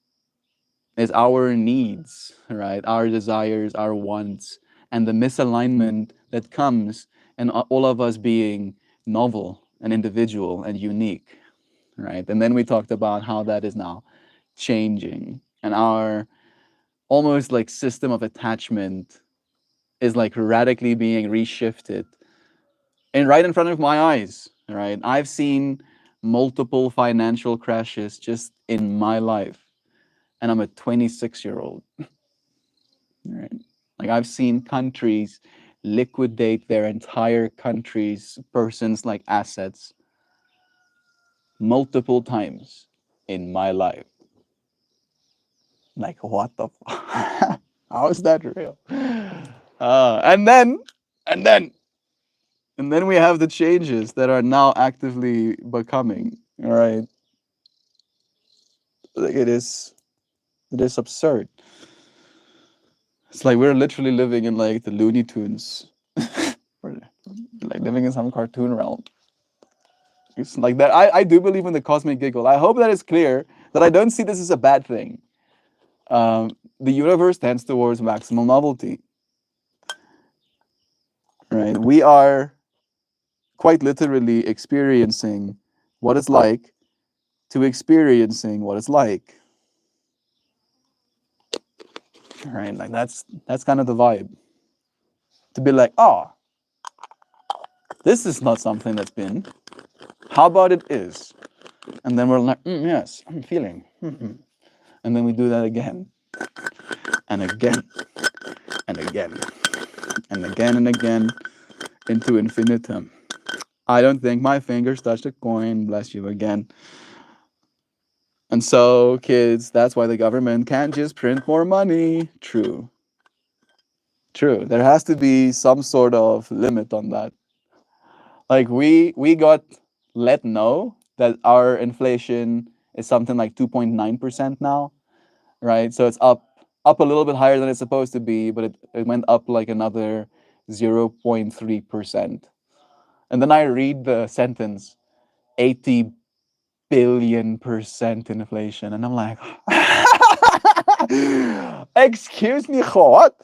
is our needs, right? Our desires, our wants, and the misalignment that comes and all of us being novel and individual and unique, right? And then we talked about how that is now changing and our almost like system of attachment is like radically being reshifted and right in front of my eyes, right? I've seen multiple financial crashes just in my life and I'm a 26-year-old. Right. Like I've seen countries liquidate their entire country's persons like assets multiple times in my life. Like what the how is that real? And then and then and then we have the changes that are now actively becoming. All right. Like it is absurd. It's like we're literally living in like the Looney Tunes. We're like living in some cartoon realm. It's like that. I do believe in the cosmic giggle. I hope that it's clear that I don't see this as a bad thing. The universe tends towards maximal novelty, right? We are quite literally experiencing what it's like to experiencing what it's like, right? Like that's kind of the vibe. To be like, oh, this is not something that's been. How about it is? And then we're like, yes, I'm feeling. And then we do that again and again and again and again and again into infinitum. I don't think my fingers touched a coin. Bless you again. And so, kids, that's why the government can't just print more money. True. True. There has to be some sort of limit on that. Like we got let know that our inflation is something like 2.9% now, right? So it's up a little bit higher than it's supposed to be, but it went up like another 0.3%. And then I read the sentence 80 billion% inflation. And I'm like, excuse me, what?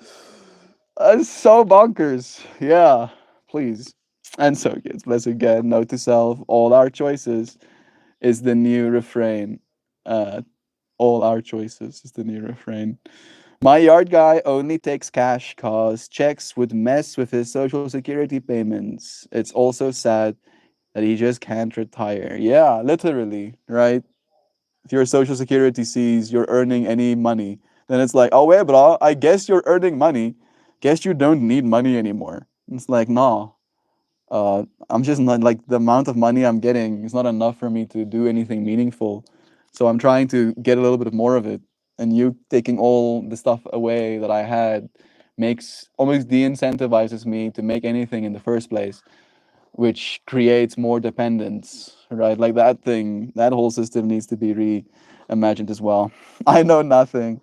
That's so bonkers. Yeah, please. And so, kids, let's again note to self all our choices is the new refrain. Uh, all our choices is the new refrain. My yard guy only takes cash cause checks would mess with his social security payments. It's also sad that he just can't retire. Yeah, literally, right? If your social security sees you're earning any money, then it's like, oh wait, bro, I guess you're earning money. Guess you don't need money anymore. It's like, no, I'm just not like the amount of money I'm getting is not enough for me to do anything meaningful. So I'm trying to get a little bit more of it. And you taking all the stuff away that I had makes almost de-incentivizes me to make anything in the first place, which creates more dependence, right? Like that thing, that whole system needs to be reimagined as well. I know nothing.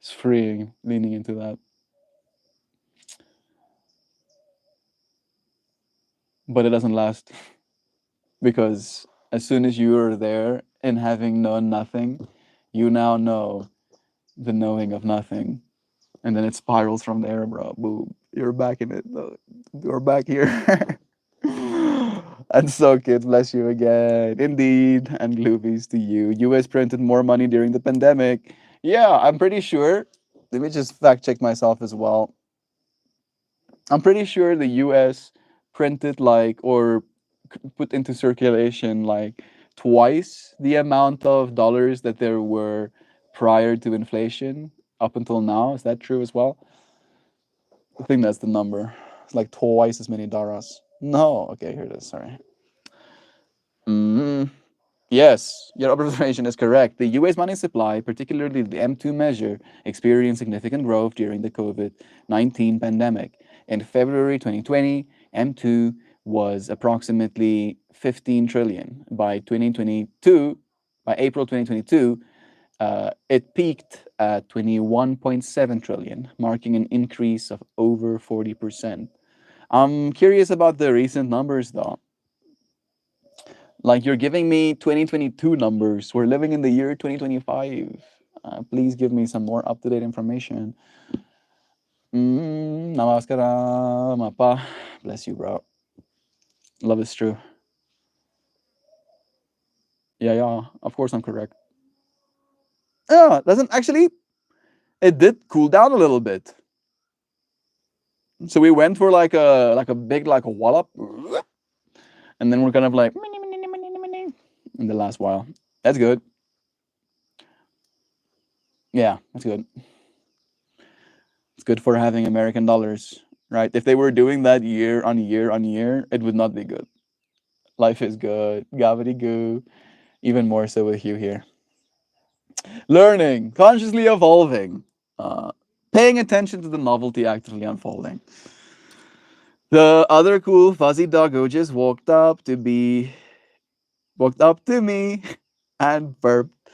It's freeing leaning into that. But it doesn't last because as soon as you are there and having known nothing, you now know the knowing of nothing. And then it spirals from there, bro. Boom. You're back in it. You're back here. And so, kids, bless you again. Indeed. And gloobies to you. US printed more money during the pandemic. Yeah, I'm pretty sure. Let me just fact check myself as well. I'm pretty sure the US printed like, or put into circulation like twice the amount of dollars that there were prior to inflation up until now. Is that true as well? I think that's the number. It's like twice as many dollars. No, okay, here it is. Sorry. Mm, yes, your observation is correct. The US money supply, particularly the M2 measure, experienced significant growth during the COVID 19 pandemic. In February 2020, M2 was approximately 15 trillion. By 2022, by April 2022, it peaked at 21.7 trillion, marking an increase of over 40%. I'm curious about the recent numbers though. Like you're giving me 2022 numbers. We're living in the year 2025. Please give me some more up-to-date information. Namaskara, mapa. Bless you, bro. Love is true. Yeah, yeah. Of course I'm correct. Yeah, doesn't actually. It did cool down a little bit. So we went for like a big like a wallop, and then we're kind of like in the last while. That's good. Yeah, that's good. It's good for having American dollars, right? If they were doing that year on year on year, it would not be good. Life is good. Gavity goo. Even more so with you here. Learning, consciously evolving, uh, paying attention to the novelty actively unfolding. The other cool fuzzy doggo just walked up to me and burped.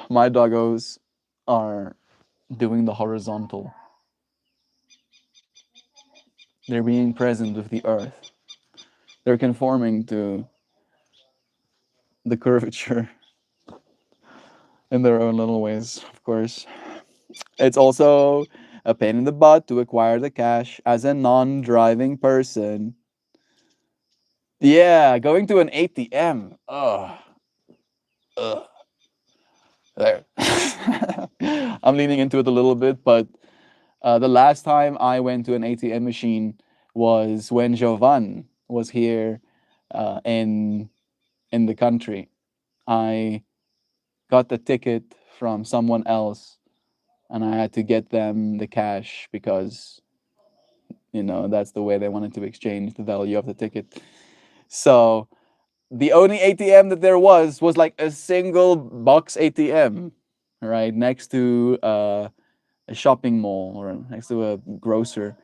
My doggos are doing the horizontal. They're being present with the earth. They're conforming to the curvature in their own little ways, of course. It's also a pain in the butt to acquire the cash as a non driving person. Yeah, going to an ATM. Ugh. Ugh. There. I'm leaning into it a little bit, but the last time I went to an ATM machine was when Jovan was here in the country. I got the ticket from someone else, and I had to get them the cash because that's the way they wanted to exchange the value of the ticket. So the only ATM that there was like a single box ATM, right next to a shopping mall or next to a grocer.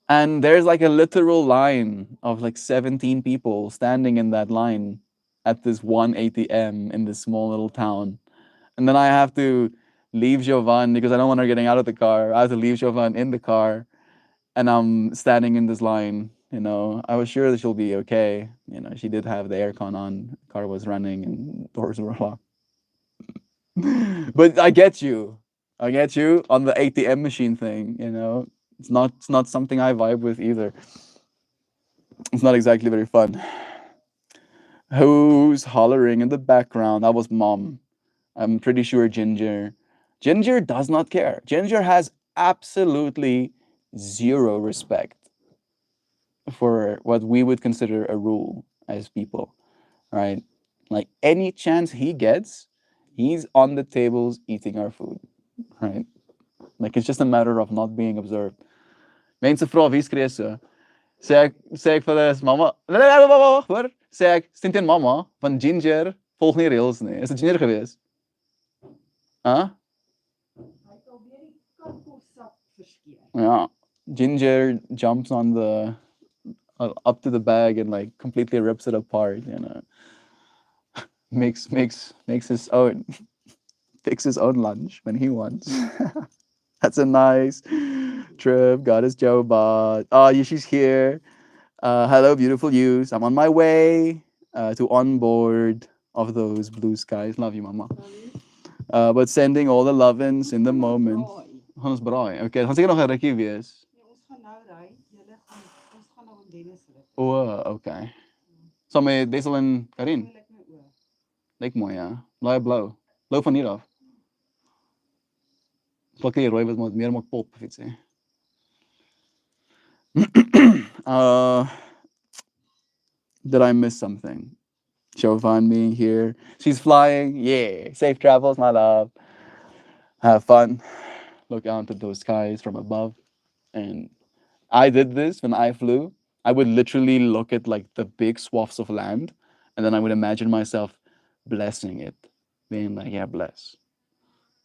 And there's like a literal line of like 17 people standing in that line at this one ATM in this small little town. And then I have to leave Jovan because I don't want her getting out of the car. I have to leave Jovan in the car, and I'm standing in this line. I was sure that she'll be okay. She did have the aircon on, car was running, and doors were locked. But I get you. I get you on the ATM machine thing. It's not something I vibe with either. It's not exactly very fun. Who's hollering in the background? That was mom. I'm pretty sure Ginger. Ginger does not care. Ginger has absolutely zero respect for what we would consider a rule as people, right? Like any chance he gets, he's on the tables eating our food, right? Like it's just a matter of not being observed. Mense vra wie's krese. Sê ek vir hulle is mamma. Wag, hoor. Sê ek, "Sien teen mamma van Ginger volg nie reëls nie." Is dit Ginger gewees? Huh? Yeah. Ginger jumps on the up to the bag and like completely rips it apart. Makes his own picks his own lunch when he wants. That's a nice trip. Got his Joe bot. Oh, yeah, she's here. Hello, beautiful yous. I'm on my way to onboard of those blue skies. Love you, mama. But sending all the lovins in the moment. Hans braai. Okay, gaan seker nog 'n rukkie wees. O, okay. Saam met Dessel en Karin. Lyk mooi, ja. Blaai blou. Blou van hier af. Plak hier rooi wat meer maak pop, of iets sê. Did I miss something? Jovan being here. She's flying. Yeah. Safe travels, my love. Have fun. Look out at those skies from above. And I did this when I flew. I would literally look at like the big swaths of land, and then I would imagine myself blessing it, being like, yeah, bless,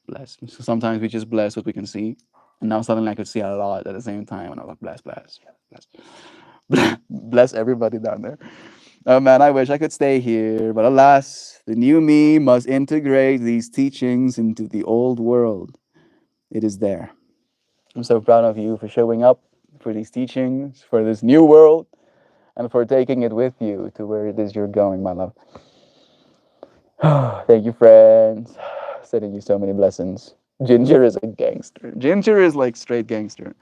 bless. So sometimes we just bless what we can see, and now suddenly I could see a lot at the same time, and I was like, bless, bless, bless, bless everybody down there. Oh man, I wish I could stay here, but alas, the new me must integrate these teachings into the old world. It is there. I'm so proud of you for showing up for these teachings, for this new world, and for taking it with you to where it is you're going, my love. Thank you, friends. Sending you so many blessings. Ginger is a gangster. Ginger is like straight gangster.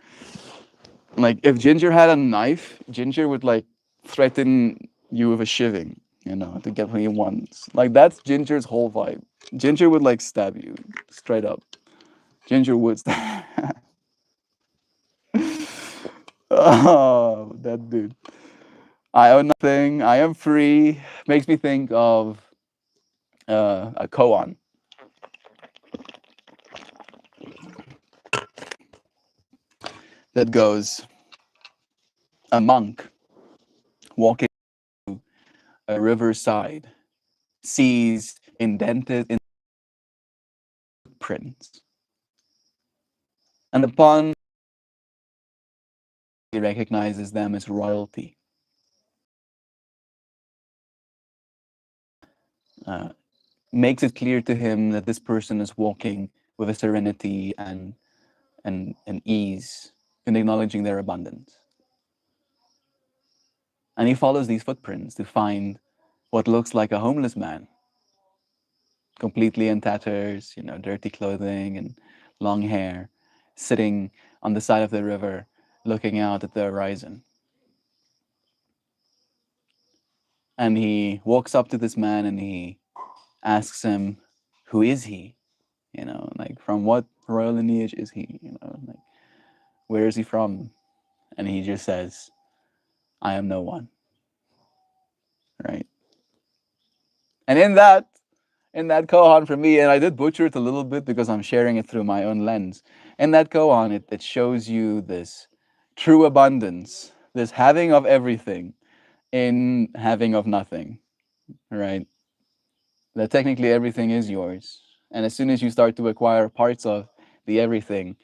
Like if Ginger had a knife, Ginger would like threaten you with a shiving, to get what he wants. Like that's Ginger's whole vibe. Ginger would like stab you straight up. Ginger would stab. Oh, that dude. I own nothing. I am free. Makes me think of a koan that goes a monk walking a riverside sees indented in footprints, and upon he recognizes them as royalty. Uh, Makes it clear to him that this person is walking with a serenity and ease in acknowledging their abundance. And he follows these footprints to find what looks like a homeless man, completely in tatters, dirty clothing and long hair, sitting on the side of the river, looking out at the horizon. And he walks up to this man and he asks him, who is he? Like from what royal lineage is he? Like where is he from? And he just says, I am no one. Right. And in that koan for me, and I did butcher it a little bit because I'm sharing it through my own lens. In that koan, it shows you this true abundance, this having of everything in having of nothing, right? That technically everything is yours. And as soon as you start to acquire parts of the everything,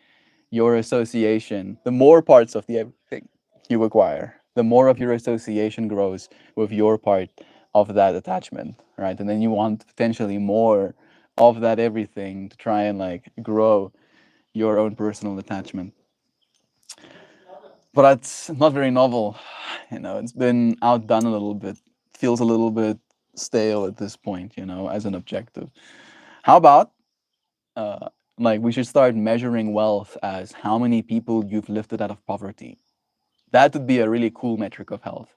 your association, the more parts of the everything you acquire, the more of your association grows with your part of that attachment, right? And then you want potentially more of that everything to try and like grow your own personal attachment. But that's not very novel. It's been outdone a little bit. Feels a little bit stale at this point, as an objective. How about uh, like we should start measuring wealth as how many people you've lifted out of poverty. That would be a really cool metric of health,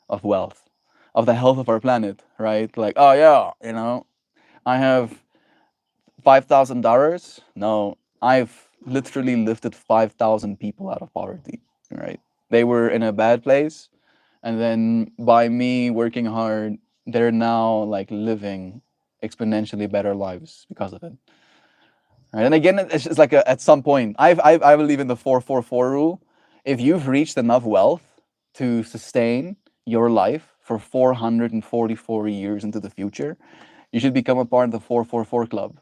of wealth, of the health of our planet, right? Like, oh yeah, I have $5,000. No, I've literally lifted 5,000 people out of poverty, right? They were in a bad place, and then by me working hard, they're now like living exponentially better lives because of it. Right? And again, it's just like at some point, I believe in the 4-4-4 rule. If you've reached enough wealth to sustain your life for 444 years into the future, you should become a part of the 4-4-4 club.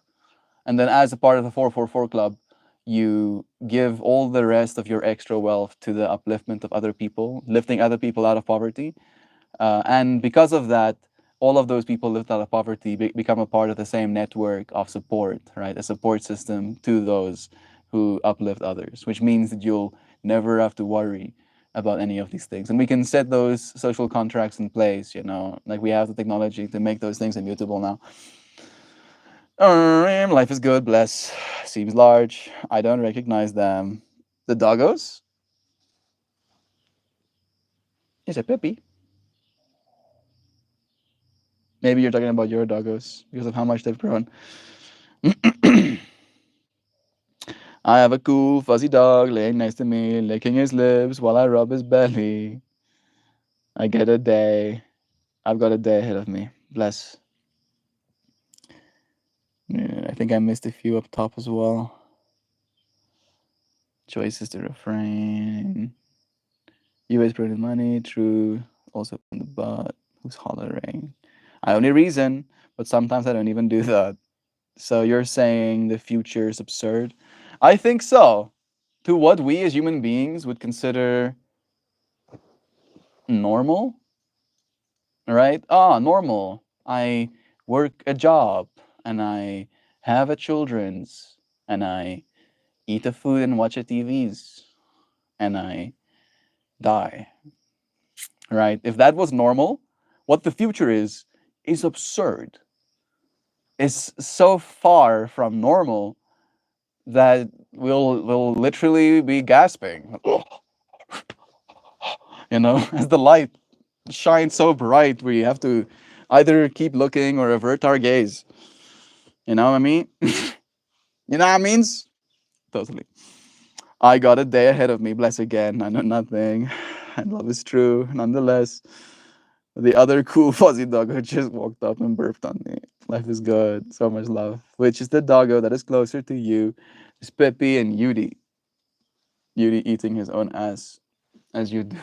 And then as a part of the 444 club, you give all the rest of your extra wealth to the upliftment of other people, lifting other people out of poverty. And because of that, all of those people lived out of poverty become a part of the same network of support, right? A support system to those who uplift others, which means that you'll never have to worry about any of these things. And we can set those social contracts in place, you know, like we have the technology to make those things immutable now. Life is good, bless. Seems large. I don't recognize them. The doggos? Is it Pippi? Maybe you're talking about your doggos because of how much they've grown. I have a cool fuzzy dog laying next to me, licking his lips while I rub his belly. I get a day. I've got a day ahead of me. Bless. Yeah, I think I missed a few up top as well. Choices to refrain. You always printed money. True. Also in the butt. Who's hollering? I only reason, but sometimes I don't even do that. So you're saying the future is absurd? I think so. To what we as human beings would consider normal, right? Ah, normal. I work a job and I have a children's and I eat a food and watch a TVs and I die, right? If that was normal, what the future is absurd. It's so far from normal that we'll literally be gasping, you know, as the light shines so bright, we have to either keep looking or avert our gaze. You know what I mean? You know what I means? Totally. I got a day ahead of me, bless again. I know nothing. And love is true, nonetheless. The other cool fuzzy doggo just walked up and burped on me. Life is good, so much love. Which is the doggo that is closer to you? It's Peppy and Yudi. Yudi eating his own ass, as you do.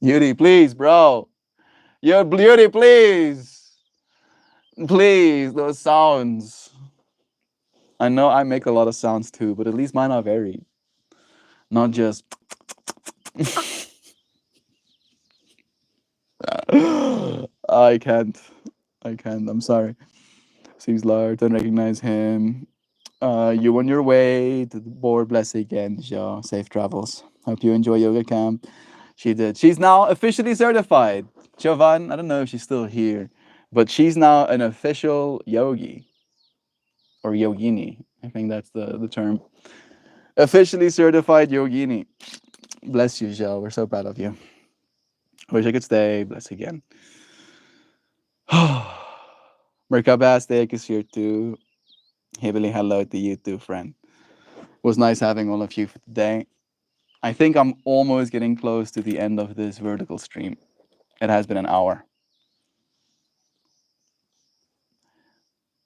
Yudi, please, bro. Yo, Yudi, please. Please, those sounds. I know I make a lot of sounds too, but at least mine are varied. Not just. I can't. I can't. I'm sorry. Seems large. Don't recognize him. You on your way to the board. Bless you again, Joe. Safe travels. Hope you enjoy yoga camp. She did. She's now officially certified. Jovan, I don't know if she's still here, but she's now an official yogi or yogini. I think that's the term. Officially certified yogini. Bless you, Joe. We're so proud of you. Wish I could stay. Bless again. Merkabastek is here too. Heavily hello to you too, friend. Was nice having all of you for today. I think I'm almost getting close to the end of this vertical stream. It has been an hour.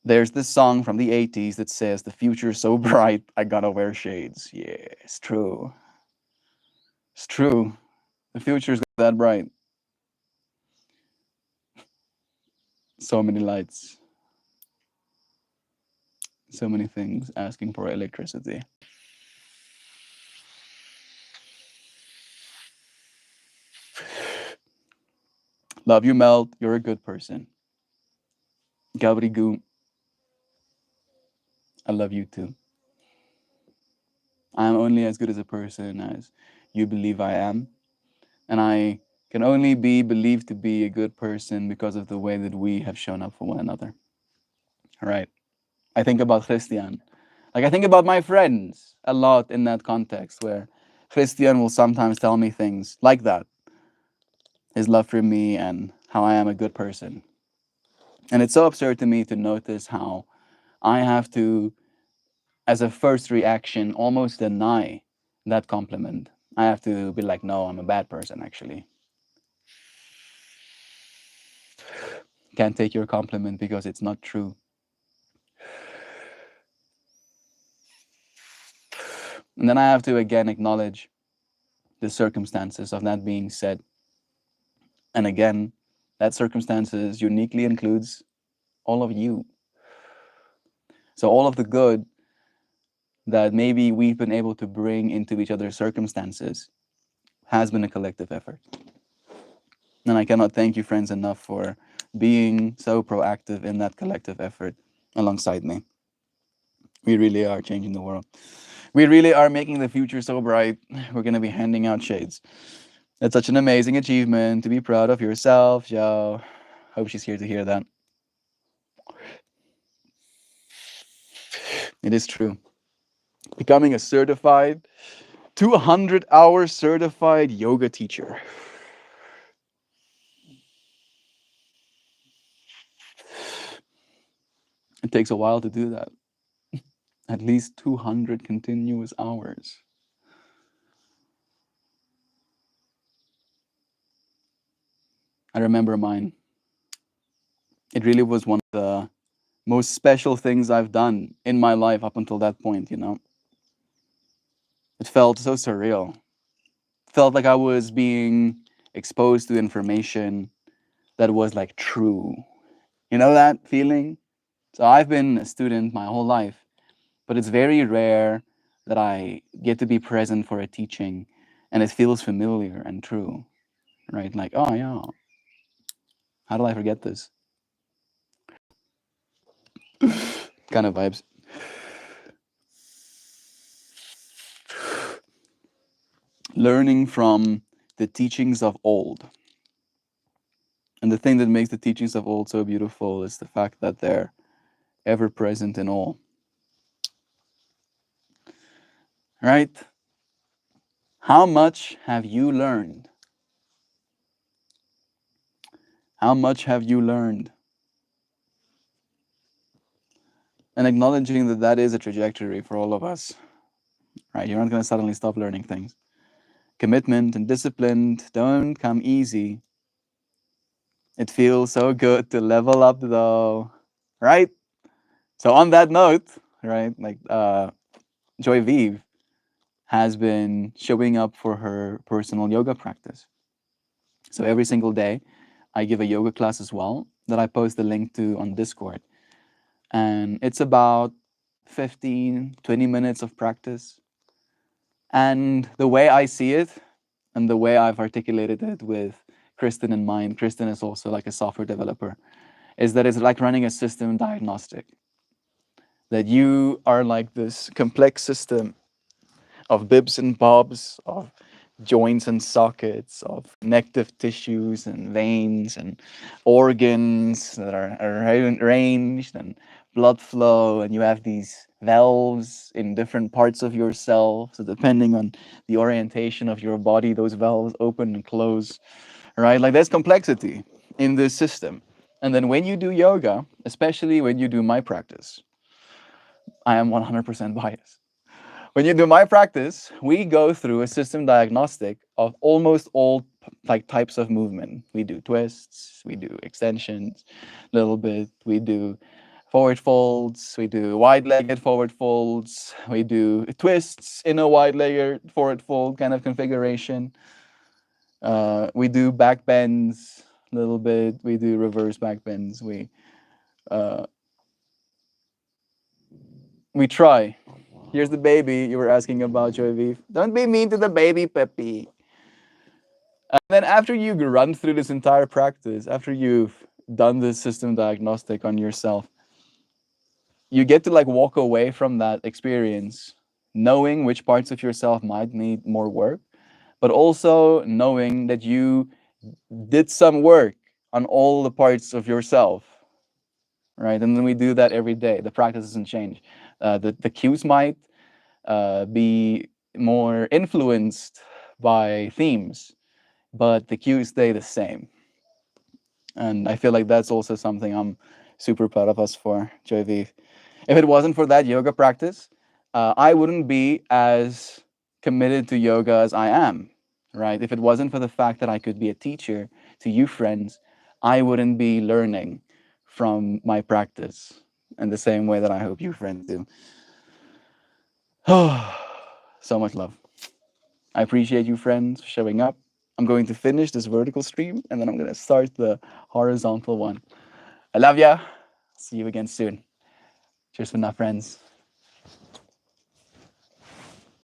There's this song from the 80s that says, "The future's so bright, I gotta wear shades." Yeah, it's true. It's true. The future's that bright. So many lights. So many things asking for electricity. Love you, Melt. You're a good person. Gabri, I love you too. I am only as good as a person as you believe I am. And I can only be believed to be a good person because of the way that we have shown up for one another. Right? I think about Christian. Like, I think about my friends a lot in that context where Christian will sometimes tell me things like that, his love for me and how I am a good person. And it's so absurd to me to notice how I have to, as a first reaction, almost deny that compliment. I have to be like, no, I'm a bad person, actually. Can't take your compliment because it's not true. And then I have to again acknowledge the circumstances of that being said. And again, that circumstances uniquely includes all of you. So all of the good that maybe we've been able to bring into each other's circumstances has been a collective effort. And I cannot thank you, friends, enough for being so proactive in that collective effort alongside me. We really are changing the world. We really are making the future so bright. We're going to be handing out shades. It's such an amazing achievement to be proud of yourself, Joe. Hope she's here to hear that. It is true. Becoming a certified 200-hour certified yoga teacher. It takes a while to do that. At least 200 continuous hours. I remember mine. It really was one of the most special things I've done in my life up until that point, you know. It felt so surreal. It felt like I was being exposed to information that was like true. You know that feeling? So I've been a student my whole life, but it's very rare that I get to be present for a teaching and it feels familiar and true, right? Like, oh yeah, how did I forget this? Kind of vibes. Learning from the teachings of old. And the thing that makes the teachings of old so beautiful is the fact that they're ever present in all. Right? How much have you learned? How much have you learned? And acknowledging that that is a trajectory for all of us. Right? You're not going to suddenly stop learning things. Commitment and discipline don't come easy. It feels so good to level up though. Right? So on that note, right, like Joy Vive has been showing up for her personal yoga practice. So every single day, I give a yoga class as well that I post the link to on Discord. And it's about 15, 20 minutes of practice. And the way I see it and the way I've articulated it with Kristen in mind, Kristen is also like a software developer, is that it's like running a system diagnostic. That you are like this complex system of bibs and bobs, of joints and sockets, of connective tissues and veins and organs that are arranged and blood flow, and you have these valves in different parts of yourself. So depending on the orientation of your body, those valves open and close, right? Like there's complexity in this system. And then when you do yoga, especially when you do my practice, I am 100% biased. When you do my practice, we go through a system diagnostic of almost all like types of movement. We do twists, we do extensions, a little bit. We do forward folds, we do wide-legged forward folds, we do twists in a wide-legged forward fold kind of configuration. We do back bends a little bit. We do reverse back bends. Uh, we try. Here's the baby you were asking about, Joy. Don't be mean to the baby, Peppy. And then after you run through this entire practice, after you've done this system diagnostic on yourself, you get to like walk away from that experience knowing which parts of yourself might need more work, but also knowing that you did some work on all the parts of yourself, right? And then we do that every day. The practice doesn't change. The cues might be more influenced by themes, but the cues stay the same. And I feel like that's also something I'm super proud of us for, JV. If it wasn't for that yoga practice, I wouldn't be as committed to yoga as I am, right? If it wasn't for the fact that I could be a teacher to you friends, I wouldn't be learning from my practice in the same way that I hope you friends do. So much love. I appreciate you friends showing up. I'm going to finish this vertical stream and then I'm going to start the horizontal one. I love ya. See you again soon. Cheers for now, friends.